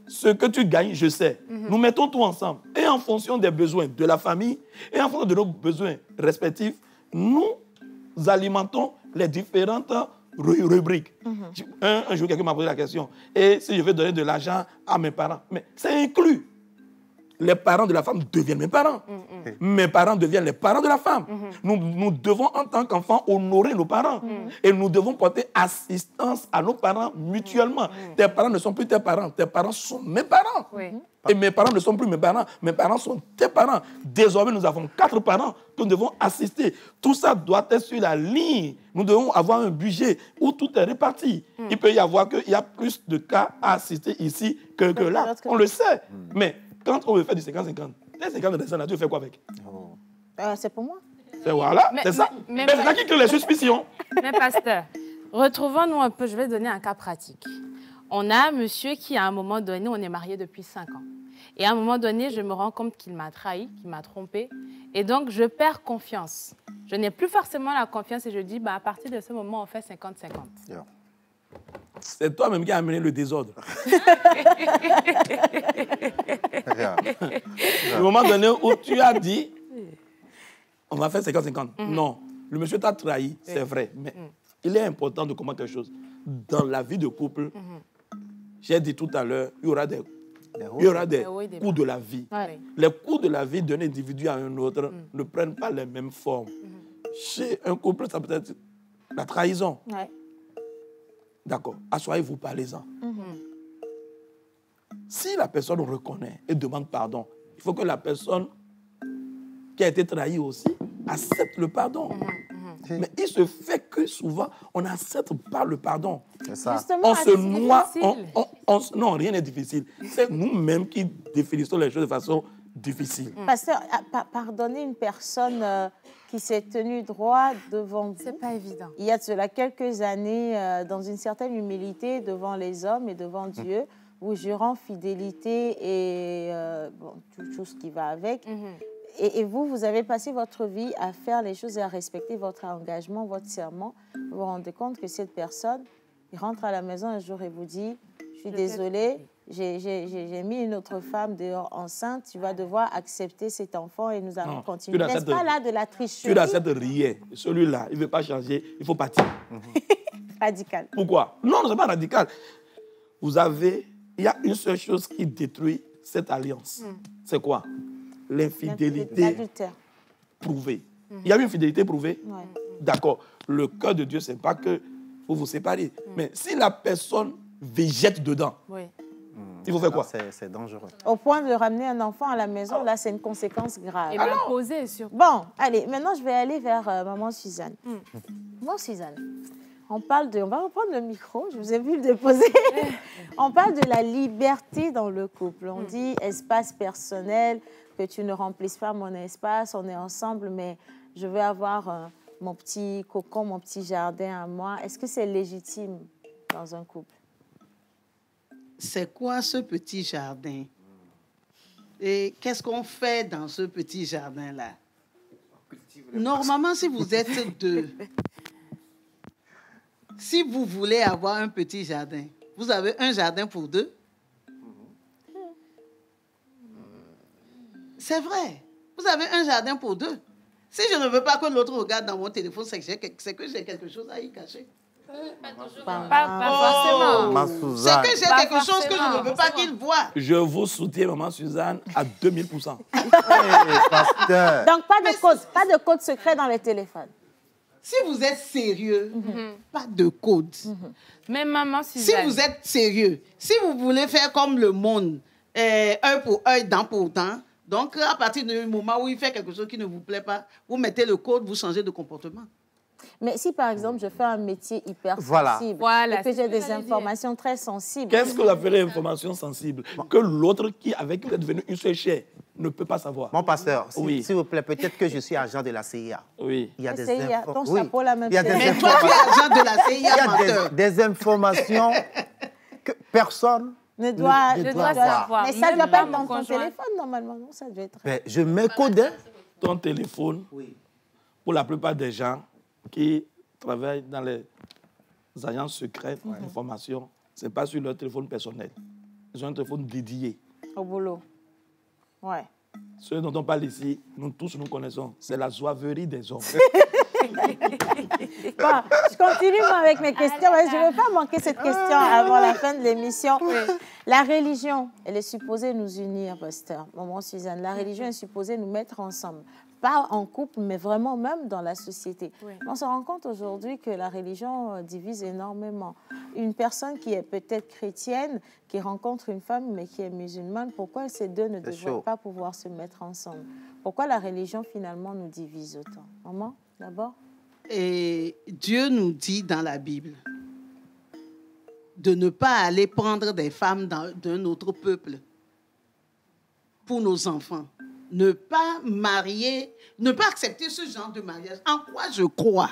Ce que tu gagnes, je sais. Nous mettons tout ensemble. Et en fonction des besoins de la famille et en fonction de nos besoins respectifs, nous alimentons les différentes rubriques. Un jour, quelqu'un m'a posé la question. Et si je veux donner de l'argent à mes parents? Mais c'est inclus. Les parents de la femme deviennent mes parents. Mes parents deviennent les parents de la femme. Nous devons, en tant qu'enfants, honorer nos parents. Et nous devons porter assistance à nos parents mutuellement. Tes parents ne sont plus tes parents sont mes parents. Oui. Et mes parents ne sont plus mes parents sont tes parents. Désormais, nous avons 4 parents que nous devons assister. Tout ça doit être sur la ligne. Nous devons avoir un budget où tout est réparti. Il peut y avoir qu'il y a plus de cas à assister ici que là. On le sait. Mais quand on veut faire du 50-50, les 50 de descendre, tu fais quoi avec? C'est pour moi. C'est voilà, Mais- c'est ça. mais- Mais c'est ça qui crée les suspicions. Mais pasteur, retrouvons-nous un peu, je vais donner un cas pratique. On a un monsieur qui, à un moment donné, on est marié depuis 5 ans. Et à un moment donné, je me rends compte qu'il m'a trahi, qu'il m'a trompé. Et donc, je perds confiance. Je n'ai plus forcément la confiance et je dis, à partir de ce moment, on fait 50-50. C'est toi-même qui as amené le désordre. Le moment donné où tu as dit, on va faire 50-50. Non, le monsieur t'a trahi, c'est vrai. Mais il est important de comprendre quelque chose. Dans la vie de couple, j'ai dit tout à l'heure, il y aura des hauts et des coups de la vie. Ouais. Les coups de la vie d'un individu à un autre ne prennent pas les mêmes formes. Chez un couple, ça peut être la trahison. Ouais. D'accord, asseyez-vous, parlez-en. Si la personne reconnaît et demande pardon, il faut que la personne qui a été trahie aussi accepte le pardon. Mais il se fait que souvent, on n'accepte pas le pardon. C'est ça. Justement, On se noie. difficile. Non, rien n'est difficile. C'est nous-mêmes qui définissons les choses de façon difficile. pasteur, pardonner une personne qui s'est tenue droit devant vous. C'est pas évident. Il y a de cela quelques années, dans une certaine humilité devant les hommes et devant Dieu, vous jurant fidélité et tout ce qui va avec. Et vous avez passé votre vie à faire les choses et à respecter votre engagement, votre serment. Vous vous rendez compte que cette personne, il rentre à la maison un jour et vous dit, je suis désolée, j'ai mis une autre femme dehors enceinte, tu vas devoir accepter cet enfant et nous allons Non, continuer. tu N'est-ce pas là de la tricherie? Tu n'acceptes rien. Celui-là, il ne veut pas changer, il faut partir. Radical. Pourquoi? Non, ce n'est pas radical. Il y a une seule chose qui détruit cette alliance. C'est quoi? L'infidélité L'adultère. prouvée. Il y a une infidélité prouvée? Ouais. D'accord. Le cœur de Dieu, ce n'est pas que vous vous séparez. Mais si la personne végète dedans, Oui. il faut faire quoi? C'est dangereux. Au point de ramener un enfant à la maison, là, c'est une conséquence grave. Et m'imposer surtout. Bon, allez, maintenant, je vais aller vers maman Suzanne. Maman Suzanne, on va reprendre le micro, je vous ai vu le déposer. On parle de la liberté dans le couple. On dit espace personnel, que tu ne remplisses pas mon espace, on est ensemble, mais je veux avoir mon petit cocon, mon petit jardin à moi. Est-ce que c'est légitime dans un couple? C'est quoi ce petit jardin? Et qu'est-ce qu'on fait dans ce petit jardin-là? Normalement, si vous êtes deux, si vous voulez avoir un petit jardin, vous avez un jardin pour deux? C'est vrai. Vous avez un jardin pour deux. Si je ne veux pas que l'autre regarde dans mon téléphone, c'est que j'ai quelque chose à y cacher. Pas forcément. Ma C'est Suzanne. que j'ai Pas quelque chose que je ne veux pas qu'il voie. Je vous soutiens, maman Suzanne, à 2000%. Pasteur. Donc, pas de code secret dans les téléphones. Si vous êtes sérieux, pas de code. Même maman Si Suzanne. vous êtes sérieux, si vous voulez faire comme le monde, œil pour œil, dent pour dent, donc à partir du moment où il fait quelque chose qui ne vous plaît pas, vous mettez le code, vous changez de comportement. Mais si, par exemple, je fais un métier hyper Voilà. sensible Voilà, et que c'est j'ai ce que des j'allais dire. informations très sensibles, Qu'est-ce que vous appelez information sensible? Que l'autre avec qui vous êtes devenu une seule chair ne peut pas savoir. Mon pasteur, Oui. s'il vous plaît, peut-être que je suis agent de la CIA. Oui. Il y a La des CIA, infos- ton oui. chapeau, la même Il y a chose. des Mais toi, tu es agent de la Il y CIA, a menteur. des informations que personne ne doit savoir. Mais ça ne Même doit pas être mon dans ton conjoint. téléphone, normalement. Non, ça doit être... Mais je me codais. Ton téléphone, pour la plupart des gens qui travaillent dans les agences secrètes d'information, ce n'est pas sur leur téléphone personnel. Ils ont un téléphone dédié. Au boulot. Ouais. Ceux dont on parle ici, nous tous nous connaissons. C'est la zouaverie des hommes. Bon, je continue moi, avec mes questions. Ouais, je ne veux pas manquer cette question avant la fin de l'émission. La religion, elle est supposée nous unir, pasteur. Maman Suzanne, la religion est supposée nous mettre ensemble. Pas en couple, mais vraiment même dans la société. Oui. On se rend compte aujourd'hui que la religion divise énormément. Une personne qui est peut-être chrétienne, qui rencontre une femme, mais qui est musulmane, pourquoi ces deux ne devraient chaud. pas pouvoir se mettre ensemble? Pourquoi la religion, finalement, nous divise autant? Maman, d'abord? Et Dieu nous dit dans la Bible de ne pas aller prendre des femmes d'un autre peuple pour nos enfants. Ne pas marier, ne pas accepter ce genre de mariage. En quoi je crois?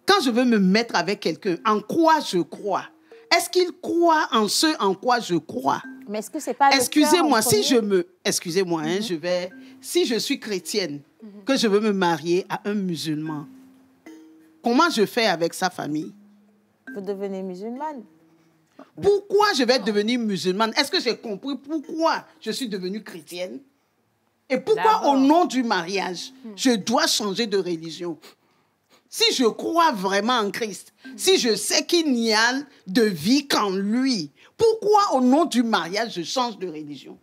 Quand je veux me mettre avec quelqu'un, en quoi je crois? Est-ce qu'il croit en ce en quoi je crois? Mais est-ce que c'est pas le Excusez-moi, cœur en si je premier? me... Excusez-moi, hein, si je suis chrétienne, que je veux me marier à un musulman, comment je fais avec sa famille? Vous devenez musulmane. Pourquoi je vais devenir musulmane? Est-ce que j'ai compris pourquoi je suis devenue chrétienne? Et pourquoi, D'abord. au nom du mariage, je dois changer de religion? Si je crois vraiment en Christ, si je sais qu'il n'y a de vie qu'en lui, pourquoi, au nom du mariage, je change de religion?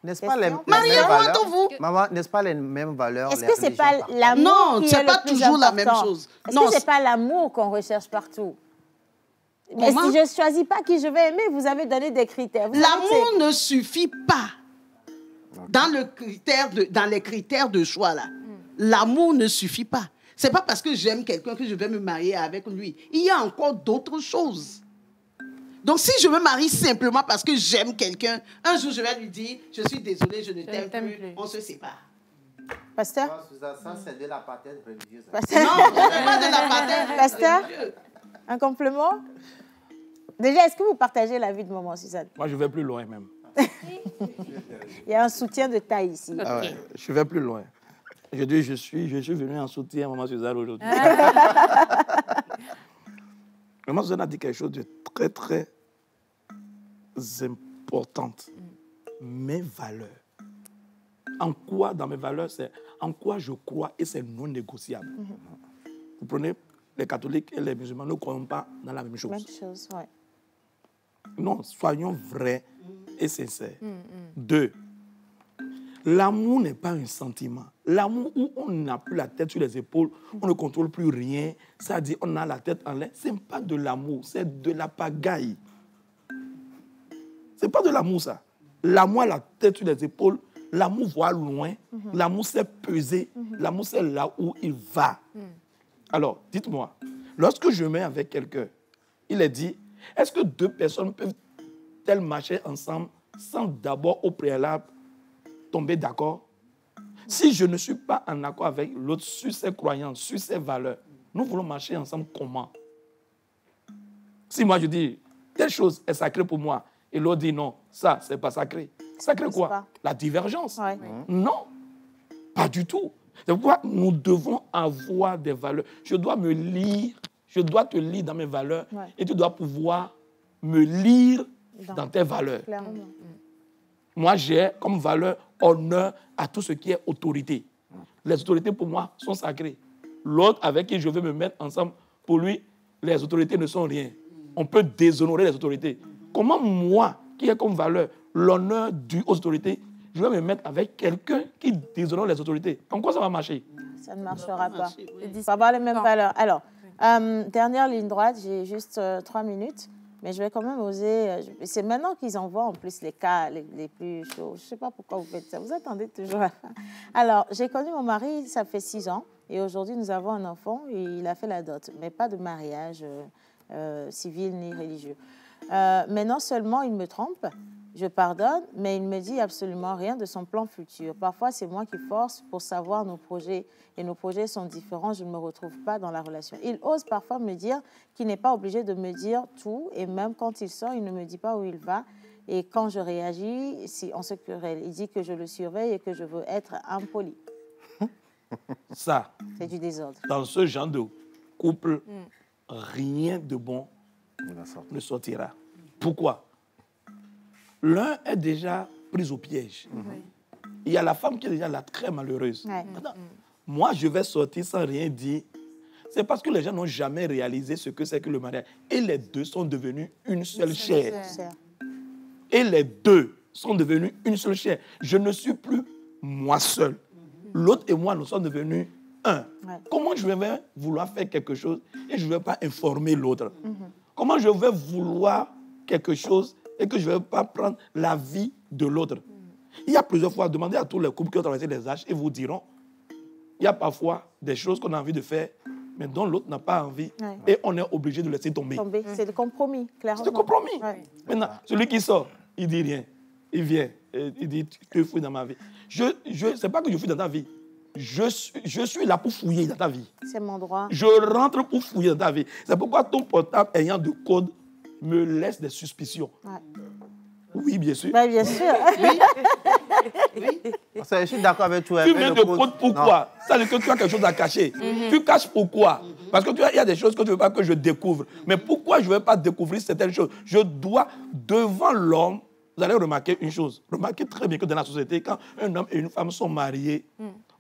N'est-ce pas les Question. mêmes Mariez-vous valeurs? entre vous. Maman, n'est-ce pas les mêmes valeurs? Est-ce les que c'est religions, pas par contre? l'amour Non, qui c'est est le pas plus toujours la même important? chose. Est-ce Non, que c'est pas l'amour qu'on recherche partout? Mais Comment? si je ne choisis pas qui je vais aimer, vous avez donné des critères. Vous savez que L'amour ne suffit pas dans les critères de choix là. L'amour ne suffit pas. C'est pas parce que j'aime quelqu'un que je vais me marier avec lui. Il y a encore d'autres choses. Donc si je me marie simplement parce que j'aime quelqu'un, un jour je vais lui dire je suis désolée, je ne t'aime plus, on se sépare. Pasteur? Ça, c'est de la patente religieuse. Pasteur? Non, je ne veux pas de la patente. Pasteur? Un complément? Déjà, est-ce que vous partagez la vie de maman Suzanne? Moi, je vais plus loin même. Il y a un soutien de taille ici. Ah ouais, je vais plus loin. Je dis, je suis venu en soutien à maman Suzanne aujourd'hui. Maman Suzanne a dit quelque chose de très, très importante. Mes valeurs. En quoi, dans mes valeurs, c'est en quoi je crois et c'est non négociable. Vous prenez les catholiques et les musulmans, ne croyons pas dans la même chose. Même chose, ouais. Non, soyons vrais et sincères. 2, l'amour n'est pas un sentiment. L'amour où on n'a plus la tête sur les épaules, on ne contrôle plus rien, c'est-à-dire on a la tête en l'air, ce n'est pas de l'amour, c'est de la pagaille. Ce n'est pas de l'amour, ça. L'amour a la tête sur les épaules, l'amour voit loin, l'amour sait peser, l'amour sait là où il va. Alors, dites-moi, lorsque je mets avec quelqu'un, il est dit, est-ce que 2 personnes peuvent-elles marcher ensemble sans d'abord au préalable tomber d'accord? Si je ne suis pas en accord avec l'autre sur ses croyances, sur ses valeurs, nous voulons marcher ensemble comment? Si moi je dis, telle chose est sacrée pour moi, et l'autre dit non, ça, c'est pas sacré. Sacré quoi? Pas. La divergence. Ouais. Non, pas du tout. C'est pourquoi nous devons avoir des valeurs. Je dois me lire, je dois te lire dans mes valeurs, et tu dois pouvoir me lire dans tes valeurs. Clairement. Moi, j'ai comme valeur honneur à tout ce qui est autorité. Les autorités, pour moi, sont sacrées. L'autre avec qui je veux me mettre ensemble, pour lui, les autorités ne sont rien. On peut déshonorer les autorités. Comment moi, qui ai comme valeur l'honneur dû aux autorités, je vais me mettre avec quelqu'un qui déshonore les autorités? En quoi ça va marcher? Ça ne marchera pas. Il faut avoir les mêmes valeurs. Alors, dernière ligne droite, j'ai juste 3 minutes. Mais je vais quand même oser. C'est maintenant qu'ils envoient en plus les cas les plus chauds. Je ne sais pas pourquoi vous faites ça. Vous attendez toujours à la fin. Alors, j'ai connu mon mari, ça fait 6 ans. Et aujourd'hui, nous avons un enfant. Et il a fait la dot. Mais pas de mariage civil ni religieux. Mais non seulement il me trompe, je pardonne, mais il ne me dit absolument rien de son plan futur. Parfois, c'est moi qui force pour savoir nos projets. Et nos projets sont différents, je ne me retrouve pas dans la relation. Il ose parfois me dire qu'il n'est pas obligé de me dire tout. Et même quand il sort, il ne me dit pas où il va. Et quand je réagis, si on se querelle, il dit que je le surveille et que je veux être impoli. Ça, c'est du désordre. Dans ce genre de couple, rien de bon ne sortira. Pourquoi? L'un est déjà pris au piège. Il y a la femme qui est déjà là, très malheureuse. Moi, je vais sortir sans rien dire. C'est parce que les gens n'ont jamais réalisé ce que c'est que le mariage. Et les deux sont devenus une seule chair. Et les deux sont devenus une seule chair. Je ne suis plus moi seul. L'autre et moi, nous sommes devenus un. Comment je vais vouloir faire quelque chose et je ne vais pas informer l'autre? Comment je vais vouloir quelque chose et que je ne vais pas prendre l'avis de l'autre? Il y a plusieurs fois, demandez à tous les couples qui ont traversé les âges et vous diront, il y a parfois des choses qu'on a envie de faire, mais dont l'autre n'a pas envie, et on est obligé de laisser tomber. C'est le compromis, clairement. C'est le compromis. Maintenant, celui qui sort, il dit rien. Il vient, il dit, tu fouilles dans ma vie. C'est pas que je fouille dans ta vie. Je suis là pour fouiller dans ta vie. C'est mon droit. Je rentre pour fouiller dans ta vie. C'est pourquoi ton portable ayant de code me laisse des suspicions. Oui, bien sûr. Bien sûr. Je suis d'accord avec toi. Tu mets de code pourquoi? Ça veut dire que tu as quelque chose à cacher. Tu caches pourquoi? Parce que il y a des choses que tu ne veux pas que je découvre. Mais pourquoi je ne vais pas découvrir certaines choses? Je dois, devant l'homme, vous allez remarquer une chose. Remarquez très bien que dans la société, quand un homme et une femme sont mariés,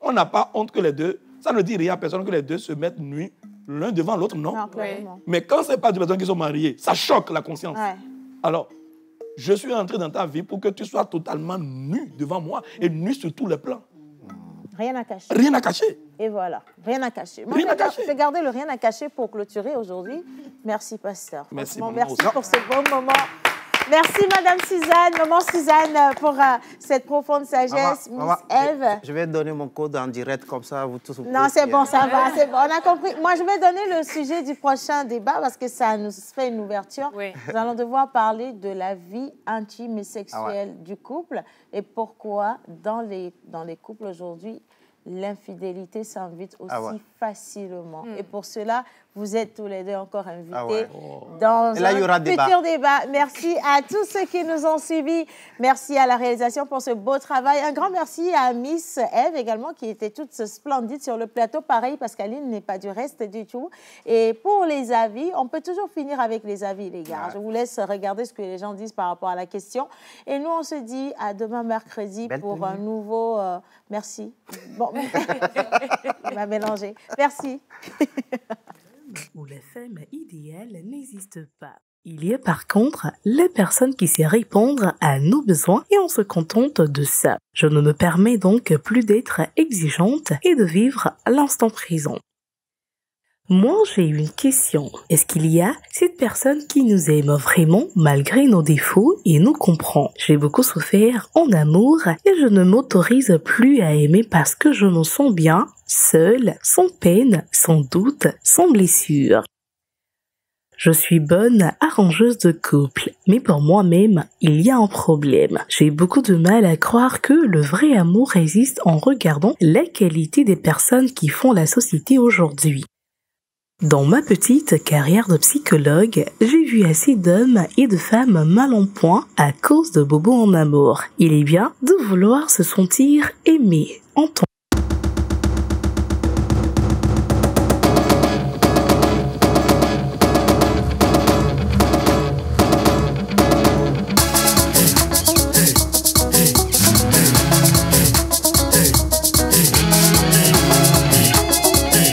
on n'a pas honte que les deux, ça ne dit rien à personne que les deux se mettent nus l'un devant l'autre, non? Mais quand ce n'est pas deux personnes qui sont mariées, ça choque la conscience. Alors, je suis entré dans ta vie pour que tu sois totalement nu devant moi et nu sur tous les plans. Rien à cacher. Rien à cacher. Et voilà, rien à cacher. Moi, Rien à cacher. Je vais garder le rien à cacher pour clôturer aujourd'hui. Merci, pasteur. Merci, merci pour ce beau moment. Merci, Madame Suzanne, Maman Suzanne, pour cette profonde sagesse. Maman, Miss Eve. Je vais donner mon code en direct, comme ça, vous tous. Non, c'est bon, ça va, c'est bon. On a compris. Moi, je vais donner le sujet du prochain débat parce que ça nous fait une ouverture. Nous allons devoir parler de la vie intime et sexuelle du couple et pourquoi, dans les couples aujourd'hui, l'infidélité s'invite aussi facilement. Et pour cela, Vous êtes tous les deux encore invités Ah dans Et là, il y aura un débat. futur débat. Merci à tous ceux qui nous ont suivis. Merci à la réalisation pour ce beau travail. Un grand merci à Miss Eve également qui était toute splendide sur le plateau. Pareil, Pascaline n'est pas du reste du tout. Et pour les avis, on peut toujours finir avec les avis, les gars. Je vous laisse regarder ce que les gens disent par rapport à la question. Et nous, on se dit à demain mercredi pour un nouveau... merci. Bon, on va mélanger. Merci. Où la femme idéale n'existe pas. Il y a par contre les personnes qui savent répondre à nos besoins et on se contente de ça. Je ne me permets donc plus d'être exigeante et de vivre à l'instant présent. Moi, j'ai une question. Est-ce qu'il y a cette personne qui nous aime vraiment malgré nos défauts et nous comprend? J'ai beaucoup souffert en amour et je ne m'autorise plus à aimer parce que je me sens bien, seule, sans peine, sans doute, sans blessure. Je suis bonne arrangeuse de couple, mais pour moi-même, il y a un problème. J'ai beaucoup de mal à croire que le vrai amour existe en regardant la qualité des personnes qui font la société aujourd'hui. Dans ma petite carrière de psychologue, j'ai vu assez d'hommes et de femmes mal en point à cause de bobos en amour. Il est bien de vouloir se sentir aimé, entendre.